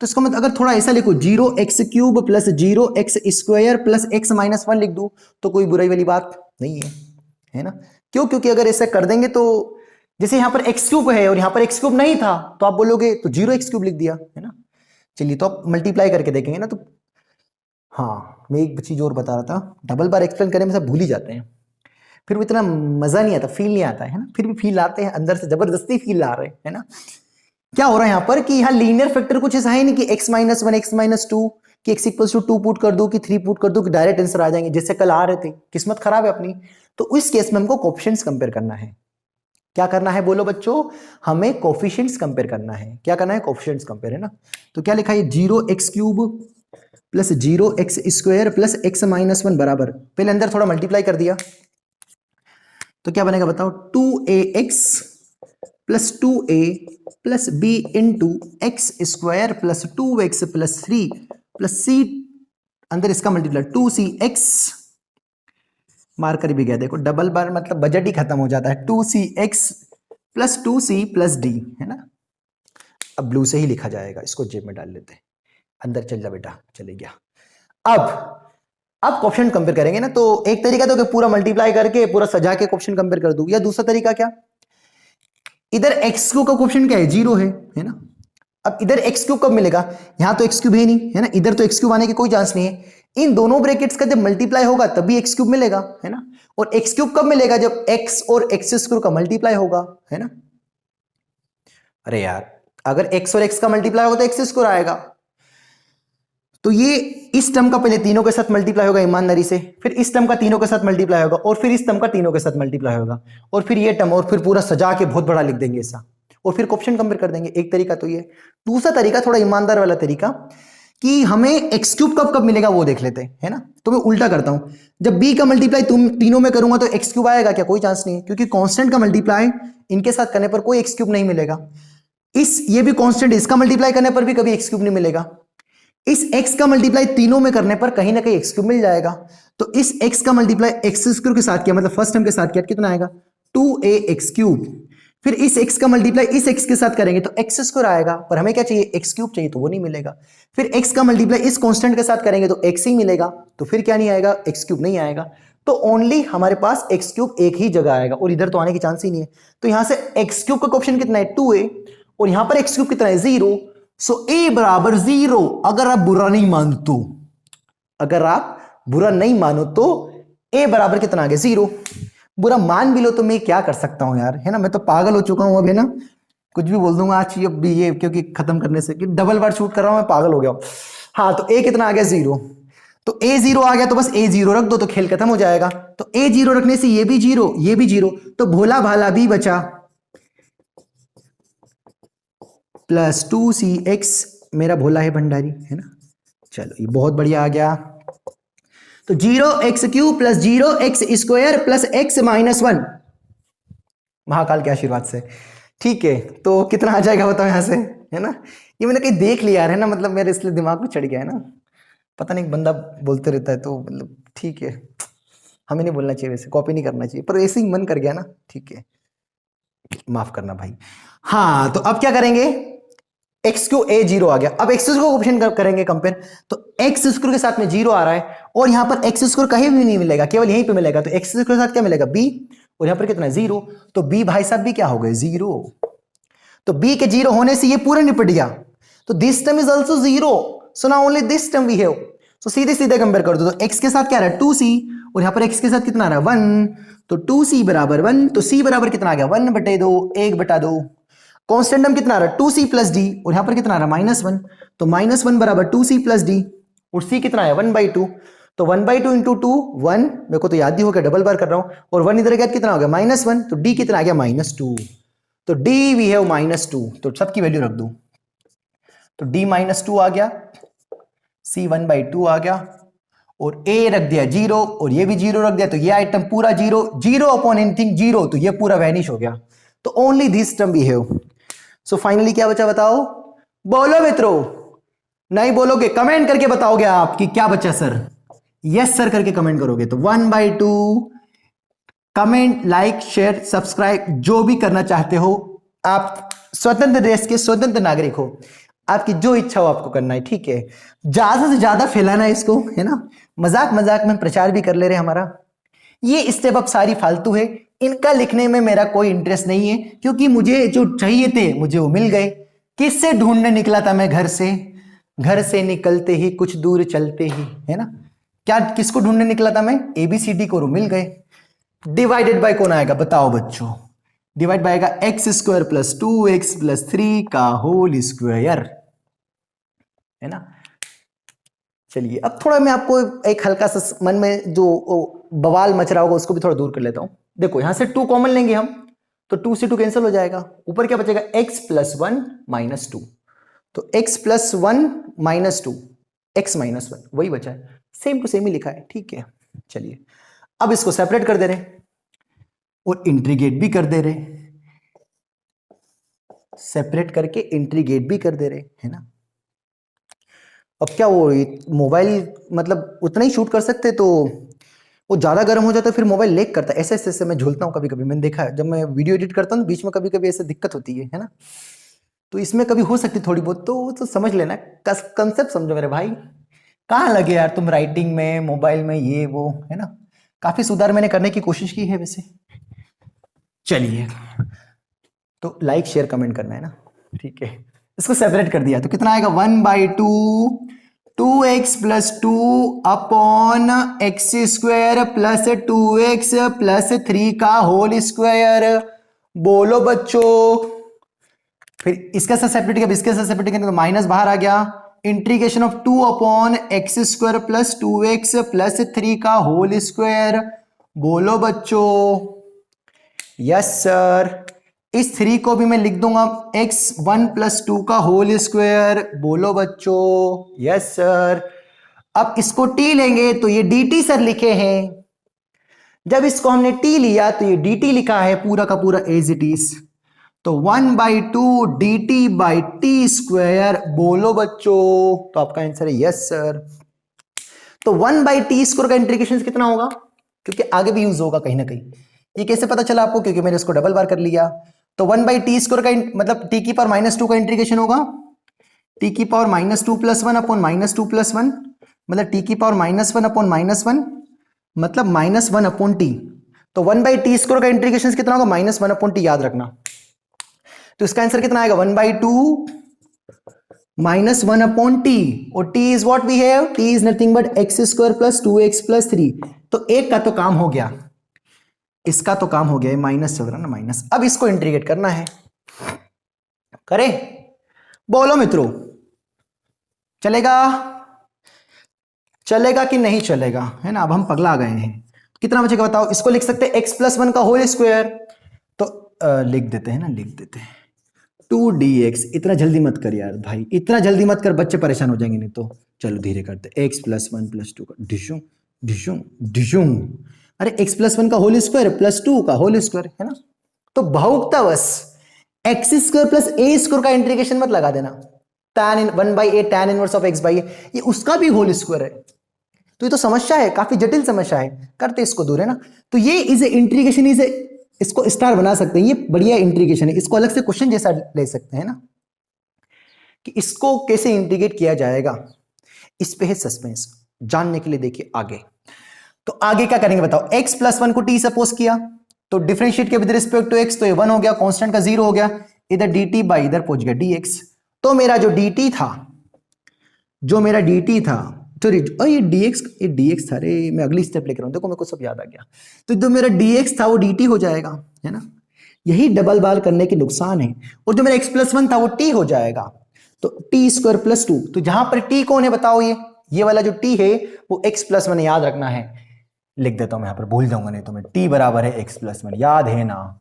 तो इसका मतलब अगर थोड़ा ऐसा लिखो 0x³ plus 0x² plus x-1 लिख दूं तो कोई बुराई वाली बात नहीं है ना। क्यों? क्योंकि अगर ऐसा कर देंगे तो जैसे यहां पर x³ है और यहां पर x³ नहीं था तो आप बोलोगे तो 0x³ लिख दिया, है ना। चलिए तो आप मल्टीप्लाई करके देखेंगे ना। तो हाँ, मैं एक चीज और बता रहा था, डबल बार एक्सप्लेन करने में सब भूल ही जाते हैं, फिर वो इतना मजा नहीं आता, फील नहीं आता है ना। फिर भी फील आते हैं अंदर से, जबरदस्ती फील आ रहे हैं, है ना। क्या हो रहा है यहाँ पर कि यहाँ लीनियर फैक्टर कुछ ऐसा है नहीं कि x-1 x-2 कि x=2 पुट कर दो कि 3 पुट कर दो कि डायरेक्ट आंसर आ जाएंगे जैसे कल आ रहे थे। किस्मत खराब है अपनी। तो इस केस में हमको कोफिशिएंट्स कंपेयर करना है। क्या करना है बोलो बच्चों? हमें कोफिशिएंट्स कंपेयर करना है। क्या करना है? कोफिशिएंट्स कंपेयर, है ना। तो क्या लिखा है? 0x³ plus 0x² plus x-1 बराबर, पहले अंदर थोड़ा मल्टीप्लाई कर दिया तो क्या बनेगा बताओ? 2ax plus 2a plus b into x² plus 2x plus 3 plus c, अंदर इसका मल्टीप्लाई 2cx, मार्कर भी गया देखो, डबल बार मतलब बजट ही खत्म हो जाता है। 2cx plus 2c plus d, है ना। अब ब्लू से ही लिखा जाएगा, इसको जेब में डाल लेते हैं। अंदर चल जा बेटा, चले गया। अब कोफिशिएंट कंपेयर करेंगे ना, तो एक तरीका तो कि पूरा मल्टीप्लाई करके पूरा सजा के कोफिशिएंट कंपेयर कर दूं, या दूसरा तरीका क्या, इधर x³ का कोफिशिएंट क्या है? 0 है ना। अब इधर x³ कब मिलेगा? यहां तो x³ है नहीं, है ना। इधर तो x³ आने की कोई चांस नहीं है। इन दोनों ब्रैकेट्स का जब मल्टीप्लाई होगा तभी x³ मिलेगा, है ना। और x³ कब मिलेगा? जब x और x² का मल्टीप्लाई होगा, है ना। अरे यार, अगर x और x का मल्टीप्लाई होगा तो x² आएगा। तो ये इस टर्म का पहले तीनों के साथ मल्टीप्लाई होगा ईमानदारी से, फिर इस टर्म का तीनों के साथ मल्टीप्लाई होगा, और फिर इस टर्म का तीनों के साथ मल्टीप्लाई होगा, और फिर ये टर्म, और फिर पूरा सजा के बहुत बड़ा लिख देंगे ऐसा, और फिर कोफिशिएंट कंपेयर कर देंगे। एक तरीका तो ये। दूसरा तरीका थोड़ा ईमानदार वाला तरीका कि हमें x³ कब मिलेगा वो देख लेते हैं, है ना। तो मैं उल्टा करता हूं, जब b का मल्टीप्लाई तुम तीनों में करूंगा तो x³ आएगा क्या? कोई चांस नहीं है, क्योंकि कांस्टेंट का मल्टीप्लाई इनके साथ करने पर कोई x³ नहीं मिलेगा। ये भी कांस्टेंट, इसका मल्टीप्लाई करने पर भी कभी x³ नहीं मिलेगा। इस x का मल्टीप्लाई तीनों में करने पर कहीं ना कहीं x³ मिल जाएगा। तो इस x का मल्टीप्लाई x² के साथ किया, मतलब फर्स्ट टर्म के साथ किया, कितना आएगा? 2ax³। फिर इस x का मल्टीप्लाई इस x के साथ करेंगे तो x² आएगा, पर हमें क्या चाहिए? x³ चाहिए, तो वो नहीं मिलेगा। फिर x का मल्टीप्लाई इस कांस्टेंट के साथ करेंगे तो x ही मिलेगा, तो फिर क्या नहीं आएगा? x³ नहीं आएगा। तो ओनली हमारे पास x³ एक ही जगह आएगा, और इधर तो आने की चांस ही नहीं है। तो यहां से x³ का कोफिशिएंट कितना है? 2a, और यहां पर x³ कितना है? 0। सो a बराबर 0। अगर आप बुरा नहीं मानो तो, अगर आप बुरा नहीं मानो तो a बराबर कितना आ गया? 0। बुरा मान भी लो तो मैं क्या कर सकता हूं यार, है ना। मैं तो पागल हो चुका हूं अब, है ना। कुछ भी बोल दूंगा आज भी ये, क्योंकि खत्म करने से, कि डबल बार शूट कर रहा हूं, मैं पागल हो गया हूं। हाँ, तो a कितना आ गया? 0। तो a 0 आ गया तो बस a 0 रख दो तो खेल खत्म हो जाएगा। तो a 0 रखने से ये भी 0, ये भी 0, तो भोला भाला भी बचा, प्लस 2cx, मेरा भोला है भंडारी, है ना। चलो ये बहुत बढ़िया आ गया। तो 0x³ plus 0x² plus x-1, Mahakal के आशीर्वाद से। ठीक है, तो कितना आ जाएगा बताओ यहां से, है ना। ये मैंने कहीं देख लिया है ना, मतलब मेरे इसलिए दिमाग में चढ़ गया है ना। पता नहीं, बंदा बोलते रहता है तो मतलब ठीक है, हमें नहीं बोलना चाहिए वैसे, कॉपी नहीं करना चाहिए, पर ऐसे ही मन कर गया ना। ठीक है, माफ करना भाई। हाँ, तो अब क्या करेंगे? x³ a 0 आ गया। अब x² को ऑप्शन करेंगे कंपेयर, तो x² के साथ में 0 आ रहा है, और यहां पर x² कहीं भी नहीं मिलेगा, केवल यहीं पे मिलेगा। तो x² के साथ क्या मिलेगा? b, और यहां पर कितना? 0। तो b भाई साहब भी क्या हो गए? 0। तो b के 0 होने से ये पूरा निपट गया। तो this term is also 0, so now only this term we have. So सीधे सीधे कंपेयर कर दो। तो x के साथ क्या आ रहा है? 2c, और यहां पर x के साथ कितना आ रहा है? 1। तो 2c बराबर 1, तो c बराबर कितना आ गया? 1/2, 1/2। कांस्टेंट टर्म कितना आ रहा है? 2c प्लस डी, और यहां पर कितना आ रहा है? -1। तो -1 बराबर 2c प्लस डी, और c कितना है? 1/2। तो 1/2 इंटू 2 1, मेरे को तो याद ही हो गया, डबल बार कर रहा हूं, और 1 इधर गया कितना हो गया? -1। तो d कितना आ गया? -2। तो d वी हैव -2, तो सबकी वैल्यू रख दूं, तो d -2 आ गया, c 1/2 आ गया, और a रख दिया 0, और ये भी 0 रख दिया, तो ये आइटम पूरा 0, 0 अपॉन एनीथिंग 0, तो ये पूरा वैनिश हो गया। तो only this term we have. So finally क्या बचा बताओ? बोलो मित्रों, नहीं बोलोगे कमेंट करके बताओगे आप कि क्या बचा सर। यस सर करके कमेंट करोगे तो 1/2 कमेंट, लाइक, शेयर, सब्सक्राइब जो भी करना चाहते हो। आप स्वतंत्र देश के स्वतंत्र नागरिक हो, आपकी जो इच्छा हो आपको करना है, ठीक है। ज्यादा से ज्यादा फैलाना है इसको, है ना। मजाक मजाक में प्रचार भी कर ले रहे हमारा। ये स्टेप अब सारी फालतू है, इनका लिखने में मेरा कोई इंटरेस्ट नहीं है, क्योंकि मुझे जो चाहिए थे मुझे वो मिल गए। किससे ढूंढने निकला था मैं? घर से निकलते ही कुछ दूर चलते ही, है ना। क्या किसको ढूंढने निकला था मैं? ABCD को, मिल गए। डिवाइडेड बाय कौन आएगा बताओ बच्चों? डिवाइड बाय आएगा x² + 2x + 3 का होल स्क्वायर, है ना। चलिए अब थोड़ा मैं आपको एक हल्का सा मन में जो बवाल मच रहा होगा उसको भी थोड़ा दूर कर लेता हूं। देखो यहां से 2 कॉमन लेंगे हम, तो 2 से 2 कैंसिल हो जाएगा। ऊपर क्या बचेगा? x + 1 - 2। तो x + 1 - 2, x - 1 वही बचा है, सेम टू सेम ही लिखा है, ठीक है। चलिए अब इसको सेपरेट कर दे रहे और इंट्रीगेट भी कर दे रहे, सेपरेट करके इंट्रीगेट भी कर दे रहे, है ना। अब क्या वो मोबाइल मतलब उतना ही शूट कर सकते, तो वो ज़्यादा गर्म हो जाता है फिर मोबाइल लेग करता है। ऐसे मैं झूलता हूँ कभी कभी, मैंने देखा है जब मैं वीडियो एडिट करता हूँ बीच में कभी कभी ऐसे दिक्कत होती है ना। तो इसमें कभी हो सकती थोड़ी बहुत, तो समझ लेना, कंसेप्ट समझो मेरे भाई। कहाँ लगे यार तुम राइटिंग में, मोबाइल में, ये वो, है ना। काफी सुधार मैंने करने की कोशिश की है वैसे। चलिए तो लाइक शेयर कमेंट करना है ना, ठीक है। इसको सेपरेट कर दिया तो कितना आएगा? 1/2 2x + 2 अपॉन x² + 2x + 3 का होल स्क्वायर। बोलो बच्चों। फिर इसके साथ सेपरेट किया, इसके साथ सेपरेट किया तो माइनस बाहर आ गया। Integration of 2 upon x² + 2x + 3 का होल स्क्वायर। बोलो बच्चों। Yes sir. इस 3 को भी मैं लिख दूंगा x1 + 2 का होल स्क्वायर। बोलो बच्चों। Yes sir. अब इसको t लेंगे तो ये dt सर लिखे हैं। जब इसको हमने t लिया तो ये dt लिखा है पूरा का पूरा एज इट इज। तो 1/2 dt/t²। बोलो बच्चों। तो आपका आंसर है यस सर। तो 1/t² का इंटीग्रेशन कितना होगा? क्योंकि आगे भी यूज होगा कहीं ना कहीं। ये कैसे पता चला आपको? क्योंकि मैंने इसको डबल बार कर लिया। तो 1/t² का मतलब t⁻² का इंटीग्रेशन होगा t⁻² + 1 अपॉन -2 + 1, मतलब t⁻−1 अपॉन -1, मतलब -1 अपॉन t। तो 1/t² का इंटीग्रेशन कितना होगा? -1 अपॉन t, याद रखना। तो इसका आंसर कितना आएगा? 1/2 -1 अपॉन t। और t is what we have? t is nothing but x² + 2x + 3। तो एक का तो काम हो गया, इसका तो काम हो गया, माइनस चल रहा ना माइनस। अब इसको इंटीग्रेट करना है, करें? बोलो मित्रों, चलेगा? चलेगा कि नहीं चलेगा, है ना। अब हम पगला गए हैं। कितना बचेगा बताओ? इसको लिख सकते हैं x + 1 का होल स्क्वायर। तो लिख देते हैं ना, लिख देते हैं 2dx। इतना जल्दी मत कर यार भाई, इतना जल्दी मत कर, बच्चे परेशान हो जाएंगे नहीं तो। चलो धीरे करते। x + 1 + 2 का डिशुं डिशुं डिशुं। अरे x + 1 का होल स्क्वायर + 2 का होल स्क्वायर, है ना। तो भावुकता बस x² + a² का इंटीग्रेशन मत लगा देना। tan 1/a tan inverse of x/a, ये उसका भी होल स्क्वायर है। तो ये तो समस्या है, काफी जटिल समस्या है। करते इसको दूर, है ना। तो ये is a integration, is a, इसको स्टार बना सकते हैं। ये बढ़िया इंटीग्रेशन है, इसको अलग से क्वेश्चन जैसा ले सकते हैं ना, कि इसको कैसे इंटीग्रेट किया जाएगा। इस पे है सस्पेंस, जानने के लिए देखिए आगे। तो आगे क्या करेंगे बताओ? x + 1 को t सपोज किया, तो डिफरेंशिएट किया विद रिस्पेक्ट टू x, तो ये 1 हो गया, कांस्टेंट का 0 हो गया। इधर dt बाई इधर पहुंच गया dx। तो मेरा जो dt था, तो ये dx था रे। मैं अगली स्टेप लेकर आऊं, देखो मेरे को सब याद आ गया। तो जो मेरा dx था वो dt हो जाएगा, है ना। यही डबल बार करने के नुकसान है। और जो मेरा x + 1 था वो t हो जाएगा, तो t² + 2। तो जहां पर t कौन है बताओ? ये वाला जो t है वो x + 1 याद रखना है। लिख देता हूं मैं यहां पर, भूल जाऊंगा नहीं तो मैं। t बराबर है x + 1, याद है ना।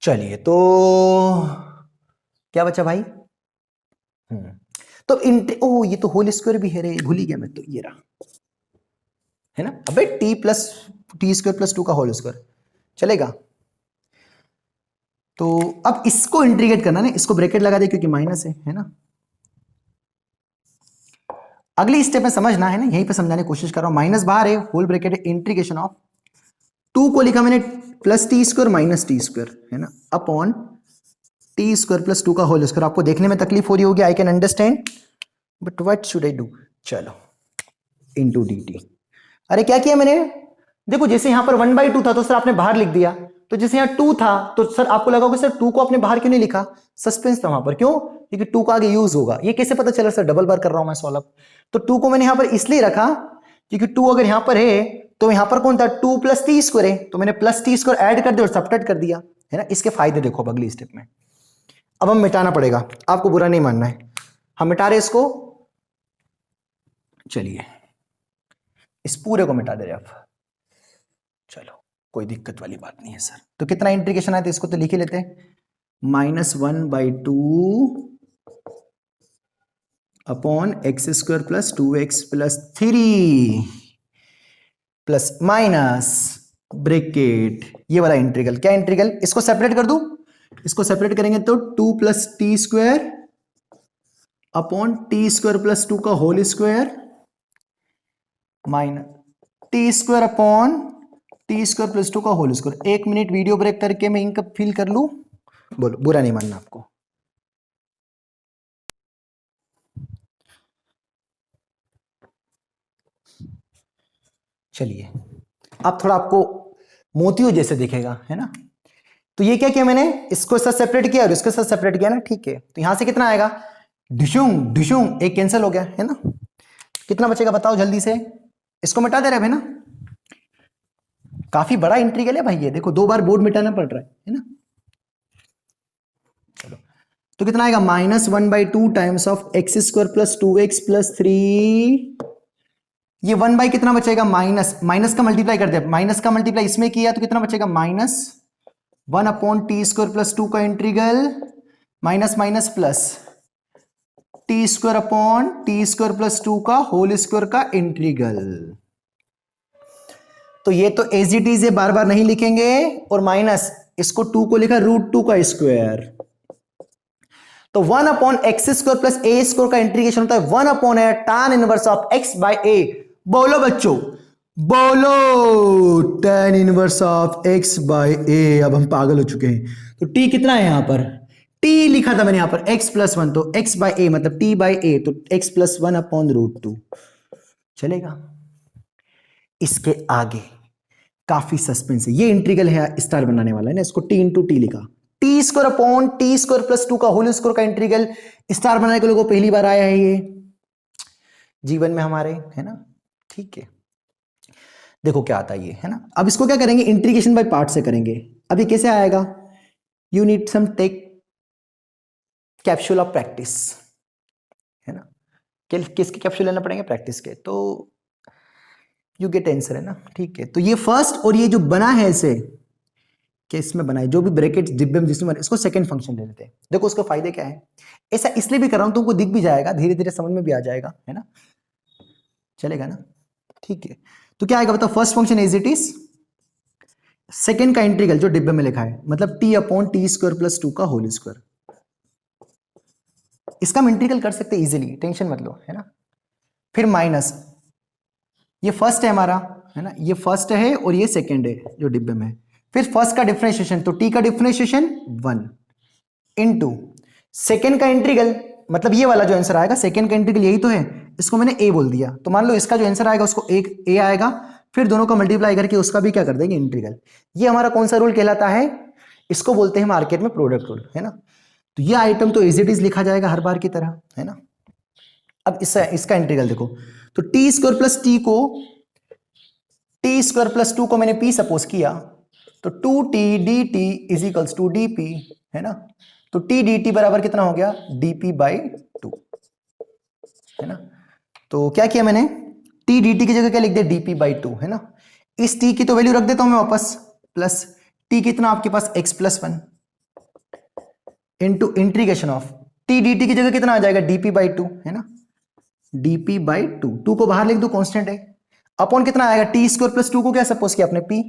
चलिए तो क्या बचा भाई? तो ये तो होल स्क्वायर भी है रे, भूल ही गया मैं तो। ये रहा, है ना। अबे t² + 2 का होल स्क्वायर चलेगा। तो अब इसको इंटीग्रेट करना ना, इसको ब्रैकेट लगा दे क्योंकि माइनस है ना। अगली स्टेप में समझना है ना, यहीं पे समझाने की कोशिश कर रहा हूं। माइनस बाहर है, होल ब्रैकेट है, इंटीग्रेशन ऑफ 2 को लिखा मैंने plus T square minus T square है ना, अपॉन टी स्क्वायर प्लस 2 का होल स्क्वायर। आपको देखने में तकलीफ हो रही होगी, I can understand, but what should I do. चलो इंटू डी टी। अरे क्या किया मैंने, देखो जैसे यहां पर 1/2 था तो सर आपने बाहर लिख दिया, तो जैसे यहां 2 था तो सर आपको लगा होगा सर 2 को आपने बाहर क्यों नहीं लिखा, सस्पेंस था वहां पर, क्यों, क्योंकि 2 का आगे यूज होगा। ये कैसे पता चला सर, डबल बार कर रहा हूं मैं सॉल्व। तो 2 को मैंने यहां पर इसलिए रखा क्योंकि 2 अगर यहां पर है तो यहां पर कौन था, 2 प्लस टी स्क्वायर है, तो मैंने प्लस टी स्क्वायर ऐड कर दिया और सब्ट्रैक्ट कर दिया, है ना। इसके फायदे देखो अब अगली स्टेप में। अब हम मिटाना पड़ेगा, आपको बुरा नहीं मानना है, हम मिटा रहे इसको। चलिए इस पूरे को मिटा दे रहे अब। चलो कोई दिक्कत वाली बात नहीं है सर। तो कितना इंटीग्रेशन आया था, इसको तो लिख ही लेते हैं, -1/2 upon x square plus 2x plus 3 plus minus bracket ये वाला इंटीग्रल। क्या इंटीग्रल, इसको सेपरेट कर दूं, इसको सेपरेट करेंगे तो 2 plus T square upon T square plus 2 का whole square minus T square upon T square plus 2 का whole square. 1 minute video break करके मैं इनका फिल कर लूं, बोलो बुरा नहीं मानना आपको। चलिए अब थोड़ा आपको मोतियों जैसे दिखेगा, है ना। तो ये क्या किया मैंने, इसको साथ सेपरेट किया और इसके साथ सेपरेट किया ना, ठीक है। तो यहां से कितना आएगा, डिशुंग डिशुंग, एक कैंसिल हो गया, है ना। कितना बचेगा बताओ जल्दी से, इसको मिटा दे रहे हैं ना। काफी बड़ा इंटीग्रल है भाई ये, देखो 2 बार बोर्ड मिटाना पड़ रहा है ना। चलो तो कितना आएगा, -1/2 times of x square plus 2x plus 3। ये 1 बाई कितना बचेगा, माइनस, माइनस का मल्टीप्लाई कर दे, माइनस का मल्टीप्लाई इसमें किया तो कितना बचेगा, -1 अपॉन टी स्क्वायर प्लस 2 का इंटीग्रल minus minus plus T square upon T square plus 2 का होल स्क्वायर का इंटीग्रल। तो ये तो एज इट इज है, बार बार नहीं लिखेंगे, और माइनस इसको 2 को लिखा √2 का स्क्वायर। तो 1 अपॉन एक्स स्क्वायर प्लस ए स्क्वायर का इंटीग्रेशन होता है 1 अपॉन है tan inverse of x by a। बोलो बच्चों बोलो, tan inverse of x by a। अब हम पागल हो चुके हैं। तो t कितना है यहां पर, t लिखा था मैंने यहां पर x प्लस 1, तो x बाय a मतलब t बाय a, तो x प्लस 1 अपॉन √2 चलेगा। इसके आगे काफी सस्पेंस है, ये इंटीग्रल है स्टार बनाने वाला है ना, इसको t इंटू टी लिखा, T square upon T square plus 2 का होल स्क्वायर का इंटीग्रल स्टार बनाने के लोगों को पहली बार आया है ये जीवन में हमारे, है ना। ठीक है देखो क्या आता है ये, है ना। अब इसको क्या करेंगे, इंटीग्रेशन बाय पार्ट से करेंगे। अब ये कैसे आएगा, you need some take capsule of practice, है ना। किसके कैप्सूल लेना पड़ेंगे, प्रैक्टिस के, तो यू गेट आंसर, है ना। ठीक है तो ये फर्स्ट, और ये जो बना है इसे केस में बनाए, जो भी ब्रैकेट डिब्बे में जिसमें बने, इसको सेकंड फंक्शन ले लेते हैं। देखो उसके फायदे क्या है, ऐसा इसलिए भी कर रहा हूं तुमको दिख भी जाएगा, धीरे धीरे समझ में भी आ जाएगा, है ना, चलेगा ना। ठीक है तो क्या आएगा बताओ, first function as it is, second का इंटीग्रल जो डिब्बे में लिखा है, मतलब t upon T square plus 2 का होल स्क्वायर। इसका हम इंटीग्रल कर सकते हैं इजीली, टेंशन मत लो, है ना। फिर माइनस, ये फर्स्ट है हमारा, है ना, ये फर्स्ट है और ये सेकंड है जो डिब्बे में। फिर फर्स्ट का डिफरेंशिएशन, तो t का डिफरेंशिएशन 1 इनटू सेकंड का इंटीग्रल, मतलब ये वाला जो आंसर आएगा, सेकंड का इंटीग्रल यही तो है, इसको मैंने a बोल दिया, तो मान लो इसका जो आंसर आएगा उसको एक a आएगा, फिर दोनों का मल्टीप्लाई करके उसका भी क्या कर देंगे, इंटीग्रल। ये हमारा कौन सा रूल कहलाता है, इसको बोलते हैं मार्केट में प्रोडक्ट रूल, है ना। तो ये आइटम तो एज इट इज लिखा जाएगा हर बार की तरह, है ना। अब इसका इंटीग्रल देखो, तो टी स्क्वायर प्लस टी को, टी स्क्वायर प्लस 2 को मैंने p सपोज किया, तो 2t dt is equals to dp, है ना। तो t dt बराबर कितना हो गया, dp बाई 2, है ना। तो क्या किया मैंने, t dt की जगह क्या लिख दिया, dp बाई 2, है ना। इस t की तो वैल्यू रख देता हूं मैं वापस, प्लस t कितना आपके पास x plus 1 into integration of t dt की जगह कितना आ जाएगा, dp बाई 2, है ना, dp बाई 2, 2 को बाहर लिख दो कांस्टेंट है, अपॉन कितना आएगा, टी स्क्वायर प्लस 2 को क्या सपोज किया आपने p,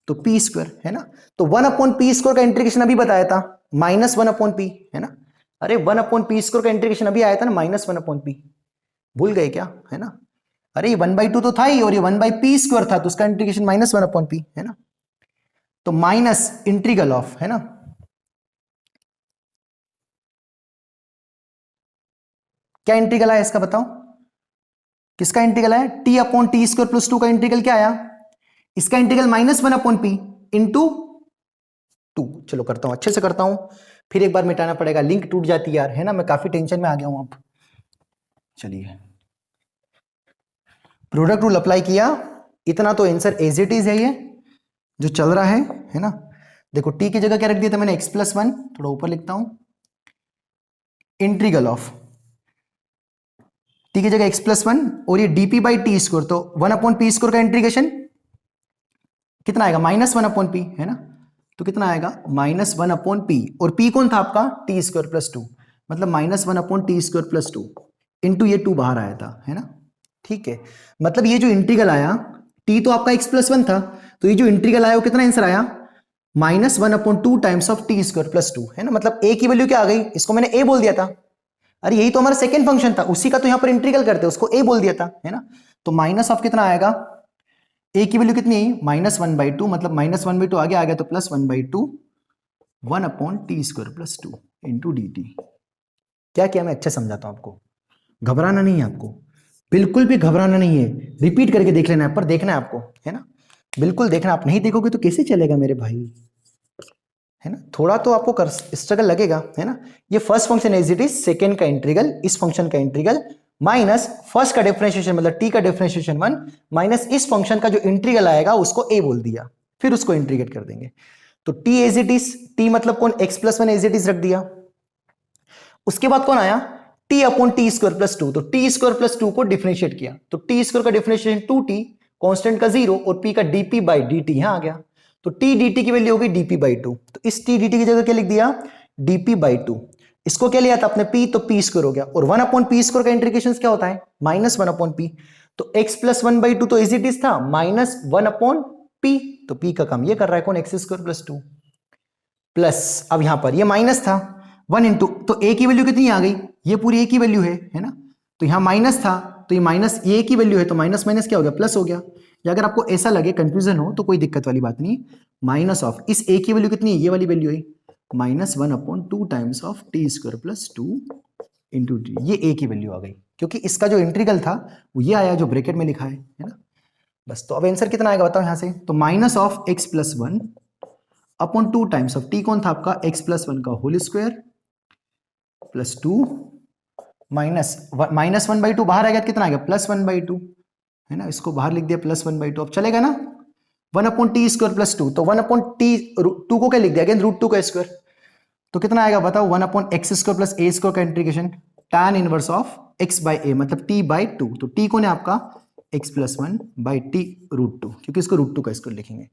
तो p स्क्वायर, है ना। तो 1 अपॉन p स्क्वायर का इंटीग्रेशन अभी बताया था, -1 अपॉन p, है ना। अरे 1 अपॉन p स्क्वायर का इंटीग्रेशन अभी आया था ना, -1 अपॉन p, भूल गए क्या, है ना? अरे ये 1/2 तो था ही, और ये 1/p² था, तो उसका इंटीग्रेशन -1/p, है ना? तो माइनस इंटीग्रल ऑफ, है ना, क्या इंटीग्रल आया इसका बताओ? किसका इंटीग्रल है? t/t² + 2 का इंटीग्रल क्या आया? इसका इंटीग्रल -1/p इंटू 2। चलो करता हूं, अच्छे से करता हूं, फिर एक बार मिटाना पड़ेगा, लिंक टूट जाती है यार, है ना? मैं काफी टेंशन में आ गया हूं अब। चलिए, प्रोडक्ट रूल अप्लाई किया, इतना तो आंसर एज इट इज है, ये जो चल रहा है ना? देखो t की जगह क्या रख दिया था मैंने, x+1, थोड़ा ऊपर लिखता हूं, इंटीग्रल ऑफ t की जगह x+1 और ये dp/t², तो 1/p² का इंटीग्रेशन कितना आएगा? -1/p, है ना? तो कितना आएगा? -1/p, और p कौन था आपका? t² + 2, मतलब -1/t² + 2 इंटू ये 2 बाहर आया था, है ना? ठीक है, मतलब ये जो इंटीग्रल आया, t तो आपका x+1 था, तो ये जो इंटीग्रल आया वो कितना आंसर आया? -1/2 टाइम्स ऑफ t² + 2, है ना? मतलब a की वैल्यू क्या आ गई? इसको मैंने a बोल दिया था, अरे यही तो हमारा सेकंड फंक्शन था, उसी का तो यहां पर इंटीग्रल करते हैं, उसको a बोल दिया था, है ना? तो माइनस ऑफ कितना आएगा? a की वैल्यू कितनी आई? -1/2, मतलब -1/2 आगे आ गया, तो +1/2 1/t² + 2 इंटू dt। क्या किया मैं? अच्छे समझाता हूं आपको, घबराना नहीं है आपको, बिल्कुल भी घबराना नहीं है, रिपीट करके देख लेना है, पर देखना है आपको, है ना? बिल्कुल देखना, आप नहीं देखोगे तो कैसे चलेगा मेरे भाई, है ना? थोड़ा तो आपको कर स्ट्रगल लगेगा, है ना? ये first function as it is, second का इंटीग्रल, इस फंक्शन का इंटीग्रल, माइनस फर्स्ट का डिफरेंशिएशन मतलब t का डिफरेंशिएशन 1, माइनस इस फंक्शन का जो इंटीग्रल आएगा उसको a बोल दिया, फिर उसको इंटीग्रेट कर देंगे। तो t as it is, t मतलब कौन? x+1 एज इट इज रख दिया। उसके बाद कौन आया? t/t² + 2, तो t² + 2 को डिफरेंशिएट किया, तो t² का डिफरेंशिएशन 2t, कांस्टेंट का 0, और p का dp/dt यहां आ गया, तो t dt की वैल्यू होगी dp/2, तो इस t dt की जगह क्या लिख दिया? dp/2। इसको क्या लिया था आपने? p, तो p² हो गया, और 1/p² का इंटीग्रेशन क्या होता है? -1/p, तो x+1/2 तो इज इट इज था, -1/p, तो p का काम ये कर रहा है कौन? x² + 2 प्लस, अब यहां पर ये माइनस था 1 इंटू, तो a की वैल्यू कितनी आ गई? ये पूरी a की वैल्यू है ना? तो यहां माइनस था, तो ये माइनस a की वैल्यू है, तो माइनस माइनस क्या हो गया? प्लस हो गया। या अगर आपको ऐसा लगे, कंफ्यूजन हो, तो कोई दिक्कत वाली बात नहीं, माइनस ऑफ इस a की वैल्यू कितनी है? ये वाली वैल्यू है, -1/2 times of t² + 2 into T, ये a की वैल्यू आ गई, क्योंकि इसका जो इंटीग्रल था वो ये आया जो ब्रैकेट में लिखा है ना? बस, तो अब आंसर कितना आएगा बताओ यहां से? तो -(x+1/2 टाइम्स ऑफ t कौन था आपका? x+1 का होल स्क्वायर प्लस 2 -1/2 बाहर आ गया, कितना आ गया? +1/2, है ना? इसको बाहर लिख दिया +1/2, अब चलेगा ना? 1/t² + 2, तो 1/t2 को क्या लिख दिया? अगेन √2 का स्क्वायर, तो कितना आएगा बताओ? 1/x² + a² का integration tan inverse of x/a, मतलब t/2, तो t कौन है आपका? x+1/t √2, क्योंकि इसको √2 का स्क्वायर लिखेंगे।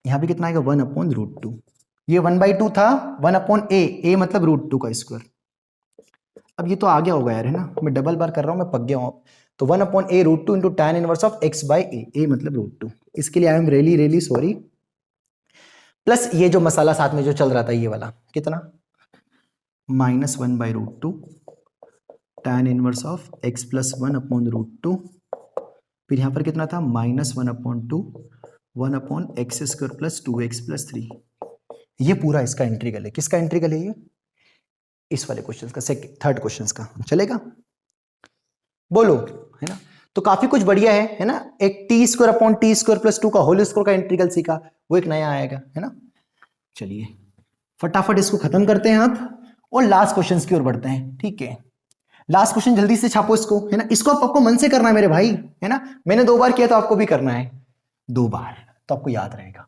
यहां पे कितना आएगा? 1/√2, ये 1/2 था, 1/a मतलब √2 का स्क्वायर। अब ये तो आ गया होगा यार, है ना? मैं डबल बार कर रहा हूं, मैं पक गया हूं। तो 1/a √2 into tan inverse of x/a, a मतलब √2, इसके लिए I am really really sorry. Plus ये जो मसाला साथ में जो चल रहा था, ये वाला कितना? -1/√2 tan इनवर्स ऑफ x+1/√2, फिर यहां पर कितना था? -1/2 1/x² + 2x + 3, ये पूरा इसका इंटीग्रल है। किसका इंटीग्रल है ये? इस वाले क्वेश्चन का, थर्ड क्वेश्चन का, चलेगा? बोलो, है ना? तो काफी कुछ बढ़िया है ना? एक t² + 2 का होल स्क्वायर का इंटीग्रल सीखा, वो एक नया आएगा, है ना? चलिए फटाफट इसको खत्म करते हैं आप, और लास्ट क्वेश्चन की ओर बढ़ते हैं, ठीक है? लास्ट क्वेश्चन जल्दी से छापो इसको, है ना? इसको आपको मन से करना है मेरे भाई, है ना? मैंने 2 बार किया तो आपको भी करना है 2 बार, तो आपको याद रहेगा,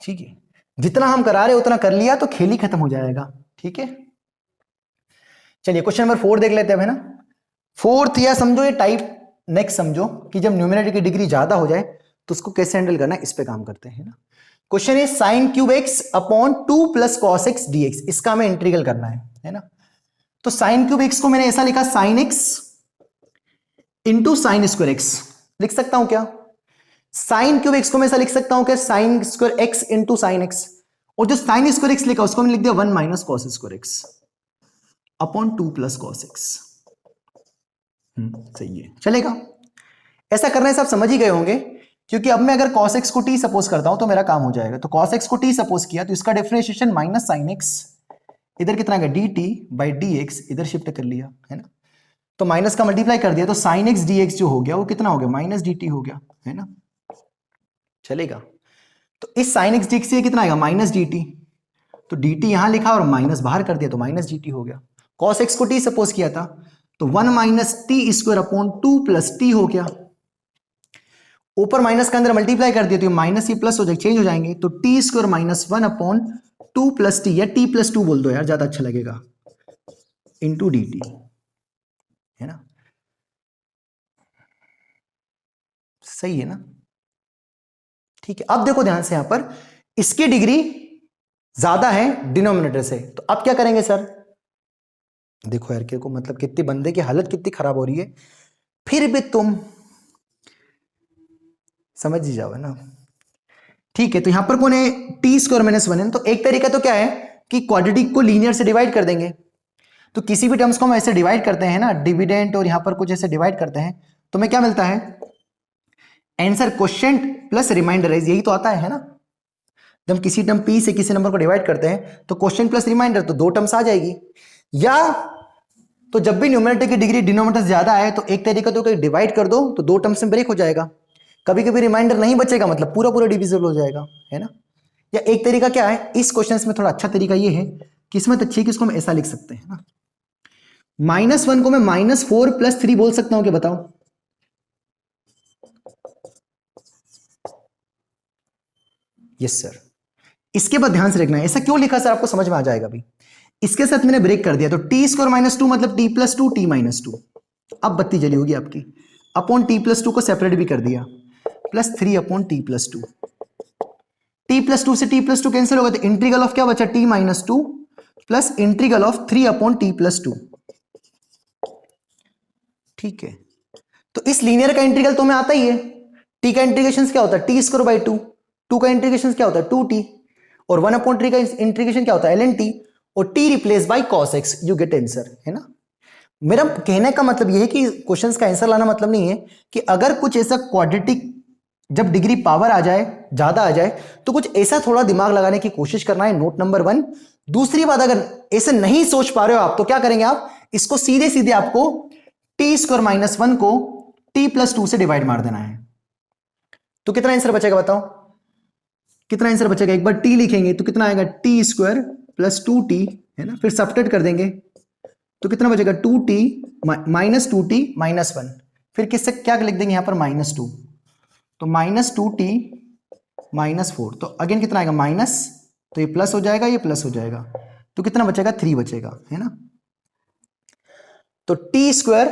ठीक है? जितना हम करा रहे उतना कर लिया तो खेल ही खत्म हो जाएगा, ठीक है? चलिए क्वेश्चन नंबर 4 देख लेते हैं, है ना? फोर्थ, या समझो ये टाइप, नेक्स्ट समझो कि जब न्यूमरेटर की डिग्री ज्यादा हो जाए तो उसको कैसे हैंडल करना है, इस पे काम करते हैं, है ना? क्वेश्चन है sin3x/2 + cos x dx, इसका हमें इंटीग्रल करना है ना? तो sin3x को मैंने ऐसा लिखा, sin x into sin² x, लिख सकता हूं क्या? sin3x को मैं ऐसा लिख सकता हूं क्या? sin² x into sin x, और जो sin² x लिखा उसको मैंने लिख दिया 1 - cos² x upon 2 + cos x, सही है, चलेगा। ऐसा करने से आप समझ ही गए होंगे, क्योंकि अब मैं अगर cos x को t सपोज करता हूं तो मेरा काम हो जाएगा। तो cos x को t सपोज किया तो इसका डिफरेंशिएशन माइनस साइन x, इधर कितना आएगा dt बाई dx, इधर शिफ्ट कर लिया है ना, तो माइनस का मल्टीप्लाई कर दिया तो साइन x dx जो हो गया वो कितना हो गया, माइनस dt हो गया है ना, चलेगा। तो इस साइन x dx से कितना आएगा, माइनस dt, तो dt यहां लिखा और माइनस बाहर कर दिया तो माइनस dt हो गया। cos x को t सपोज किया था तो 1 minus T square upon 2 plus T हो गया, ऊपर माइनस का अंदर मल्टीप्लाई कर दिया तो माइनस ये प्लस हो जाएगा, चेंज हो जाएंगे, तो t square minus 1 upon 2 plus T, या टी प्लस 2 बोल दो यार, ज्यादा अच्छा लगेगा, इंटू डी टी, है ना, सही है ना, ठीक है। अब देखो ध्यान से, यहां पर इसकी डिग्री ज्यादा है डिनोमिनेटर से, तो अब क्या करेंगे सर, देखो यार को मतलब कितने बंदे की हालत कितनी खराब हो रही है, फिर भी तुम समझ ही जाओ ना, ठीक है। तो यहां पर कौन है, टी स्क्वायर माइनस 1 है, तो एक तरीका तो क्या है कि क्वाड्रेटिक को लीनियर से डिवाइड कर देंगे, तो किसी भी टर्म्स को हम ऐसे डिवाइड करते हैं ना, डिविडेंट और यहां पर कुछ ऐसे डिवाइड करते हैं, तो हमें क्या मिलता है, आंसर क्वोशिएंट प्लस रिमाइंडर, यही तो आता है ना, जब किसी टर्म p से किसी नंबर को डिवाइड करते हैं तो क्वोशिएंट प्लस रिमाइंडर, तो दो टर्म्स आ जाएगी, या तो जब भी न्यूमरेटर की डिग्री डिनोमिनेटर से ज्यादा है तो एक तरीका तो डिवाइड कर दो तो दो टर्म्स में ब्रेक हो जाएगा, कभी कभी रिमाइंडर नहीं बचेगा, मतलब पूरा पूरा डिविजिबल हो जाएगा, है ना। या एक तरीका क्या है, इस क्वेश्चन में थोड़ा अच्छा तरीका ये है, किस्मत अच्छी है कि इसको हम ऐसा लिख सकते हैं ना, -1 को मैं -4 + 3 बोल सकता हूं क्या, बताओ, यस सर। इसके बाद ध्यान से देखना है, ऐसा क्यों लिखा सर, आपको समझ में आ जाएगा अभी। इसके साथ मैंने ब्रेक कर दिया, तो टी स्क्वायर -2 मतलब t + 2 t - 2, अब बत्ती जली होगी आपकी, अपॉन t + 2 को सेपरेट भी कर दिया, +3 अपॉन t + 2, t + 2 से t + 2 कैंसिल होगा, तो इंटीग्रल ऑफ क्या बचा, t - 2 plus integral of 3 upon t + 2, ठीक है। तो इस लीनियर का इंटीग्रल तो हमें आता ही है, t का इंटीग्रेशन क्या होता है, t²/2, 2 का इंटीग्रेशन क्या होता है 2t, और 1/3 का इंटीग्रेशन क्या होता है ln t, और t replace by cos x, you get answer, है ना। मेरा कहने का मतलब यह है कि क्वेश्चंस का आंसर लाना मतलब नहीं है कि अगर कुछ ऐसा क्वाड्रेटिक जब डिग्री पावर आ जाए, ज्यादा आ जाए, तो कुछ ऐसा थोड़ा दिमाग लगाने की कोशिश करना है, नोट नंबर 1। दूसरी बात, अगर ऐसे नहीं सोच पा रहे हो आप तो क्या करेंगे, आप इसको सीधे सीधे आपको t² - 1 को t + 2 से डिवाइड मार देना है, तो कितना आंसर बचेगा बताओ, कितना आंसर बचेगा, एक बार t लिखेंगे तो कितना आएगा, t² + 2t, है ना, फिर सब्ट्रैक्ट कर देंगे तो कितना बचेगा, 2t -2t -1, फिर किससे क्या लिख देंगे यहां पर -2, तो -2t -4, तो अगेन कितना आएगा माइनस, तो ये प्लस हो जाएगा, ये प्लस हो जाएगा, तो कितना बचेगा 3 बचेगा, है ना। तो t²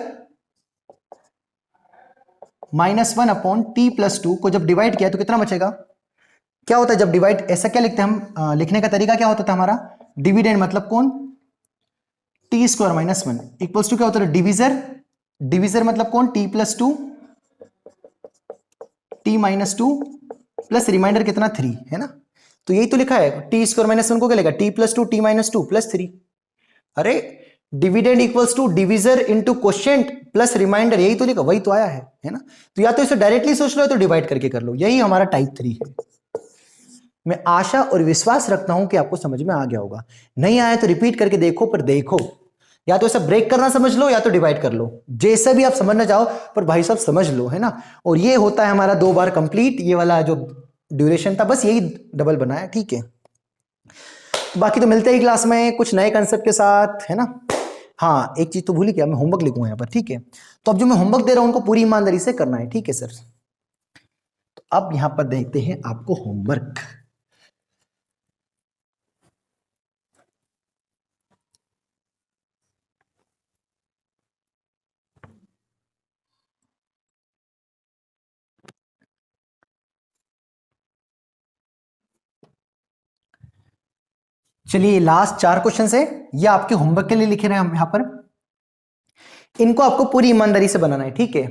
-1 अपॉन t + 2 को जब डिवाइड किया तो कितना बचेगा, क्या होता है जब डिवाइड, ऐसा क्या लिखते हैं हम, लिखने का तरीका क्या होता था हमारा, डिविडेंड मतलब कौन, t² - 1 इक्वल्स टू क्या होता है, डिविजर, डिविजर मतलब कौन, t + 2 t - 2 प्लस रिमाइंडर कितना 3, है ना। तो यही तो लिखा है, t² - 1 को क्या लिखा, t + 2 t - 2 प्लस 3, अरे dividend equals to divisor into quotient plus remainder, यही तो लिखा, वही तो आया है ना। तो या तो इसे डायरेक्टली सोच लो या तो डिवाइड करके कर लो, यही हमारा टाइप 3 है। मैं आशा और विश्वास रखता हूं कि आपको समझ में आ गया होगा, नहीं आया तो रिपीट करके देखो, पर देखो या तो ऐसा ब्रेक करना समझ लो या तो डिवाइड कर लो, जैसा भी आप समझना चाहो, पर भाई साहब समझ लो, है ना। और ये होता है हमारा 2 बार कंप्लीट, ये वाला जो ड्यूरेशन था बस यही डबल बनाया, ठीक है। बाकी तो मिलते ही क्लास में कुछ नए कंसेप्ट के साथ, है ना। हाँ एक चीज तो भूल ही गया, मैं होमवर्क लिखूंगा यहाँ पर, ठीक है। तो अब जो मैं होमवर्क दे रहा हूं उनको पूरी ईमानदारी से करना है, ठीक है सर। तो अब यहां पर देखते हैं आपको होमवर्क। चलिए लास्ट 4 क्वेश्चन है, ये आपके होमवर्क के लिए लिखे रहे हैं हम यहां पर, इनको आपको पूरी ईमानदारी से बनाना है, ठीक है।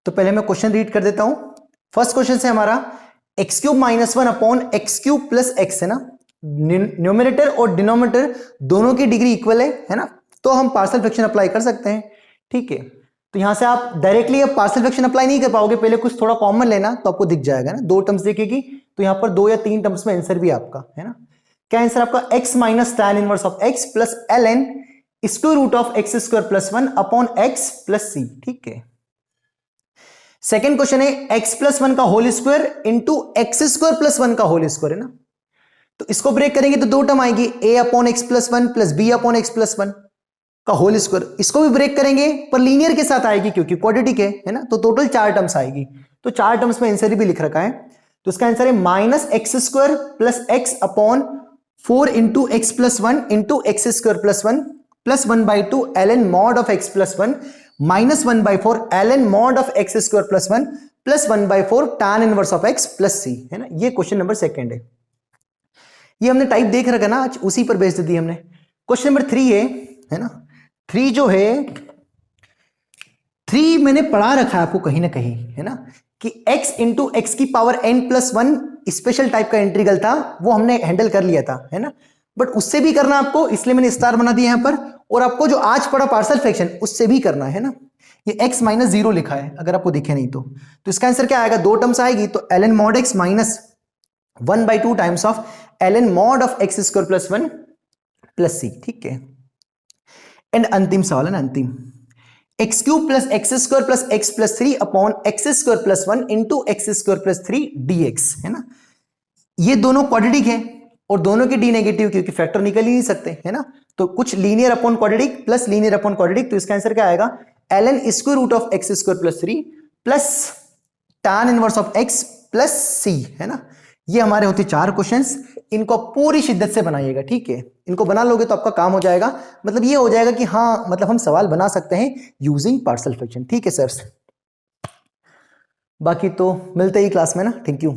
तो पहले मैं क्वेश्चन रीड कर देता हूं। फर्स्ट क्वेश्चन है हमारा x³ - 1 अपॉन x³ + x, है ना। न्यूमरेटर और डिनोमिनेटर दोनों की डिग्री इक्वल है ना, तो हम पार्शियल फ्रैक्शन अप्लाई कर सकते हैं, ठीक है। तो यहां से आप डायरेक्टली अब पार्शियल फ्रैक्शन अप्लाई नहीं कर पाओगे, पहले कुछ थोड़ा कॉमन लेना तो आपको दिख जाएगा ना, 2 टर्म्स दिखेगी तो यहां पर 2 या 3 टर्म्स में आंसर भी आपका है ना। क्या आंसर आपका x minus tan inverse of x plus ln square root of x square plus 1 upon x plus c। ठीक है, सेकेंड क्वेश्चन है x प्लस 1 का whole square into x square plus 1 का होल स्क्वायर है ना। तो इसको ब्रेक करेंगे तो 2 टर्म आएगी, a upon x plus 1 plus B upon x plus 1 का होल स्क्वायर। इसको भी ब्रेक करेंगे पर लीनियर के साथ आएगी क्योंकि क्वाड्रेटिक है ना, तो टोटल 4 टर्म्स आएगी। तो 4 टर्म्स में आंसर भी लिख रखा है, तो इसका आंसर है minus x square plus x upon 4 into x plus 1 into x square plus 1 plus 1/2 ln mod of x plus 1 minus 1/4 ln mod of x square plus 1 plus 1/4 tan inverse of x plus c है ना। ये question number second है। ये हमने type देख रखा ना आज, उसी पर बेस दे दी हमने। क्वेश्चन नंबर 3 है ना, 3 जो है 3 मैंने पढ़ा रखा है आपको कहीं ना कहीं है ना, कि x इंटू एक्स की power n plus 1 special type का इंटीग्रल था, वो हमने हैंडल कर लिया था है ना, बट उससे भी करना आपको, इसलिए मैंने स्टार बना दिया यहां पर। और आपको जो आज पढ़ा पार्शियल फ्रैक्शन उससे भी करना है ना। ये x माइनस 0 लिखा है अगर आपको दिखे नहीं तो इसका आंसर क्या आएगा, 2 टर्म्स आएगी तो ln mod x minus 1/2 times of ln mod of x square plus 1 plus c. ठीक है, एंड अंतिम सवाल है ना, अंतिम x cube plus x square plus x plus 3 upon x square plus 1 into x square plus 3 dx है ना। ये दोनों क्वाड्रेटिक है और दोनों के डी नेगेटिव क्योंकि फैक्टर निकल ही नहीं सकते है ना, तो कुछ linear upon quadratic plus linear upon quadratic, तो इसका आंसर क्या आएगा, ln square root of x square plus 3 plus tan inverse of x plus c है ना। ये हमारे होते 4 क्वेश्चंस, इनको पूरी शिद्दत से बनाइएगा। ठीक है, इनको बना लोगे तो आपका काम हो जाएगा, मतलब ये हो जाएगा कि हाँ मतलब हम सवाल बना सकते हैं यूजिंग पार्शियल फ्रैक्शन। ठीक है सर, बाकी तो मिलते ही क्लास में ना, थैंक यू।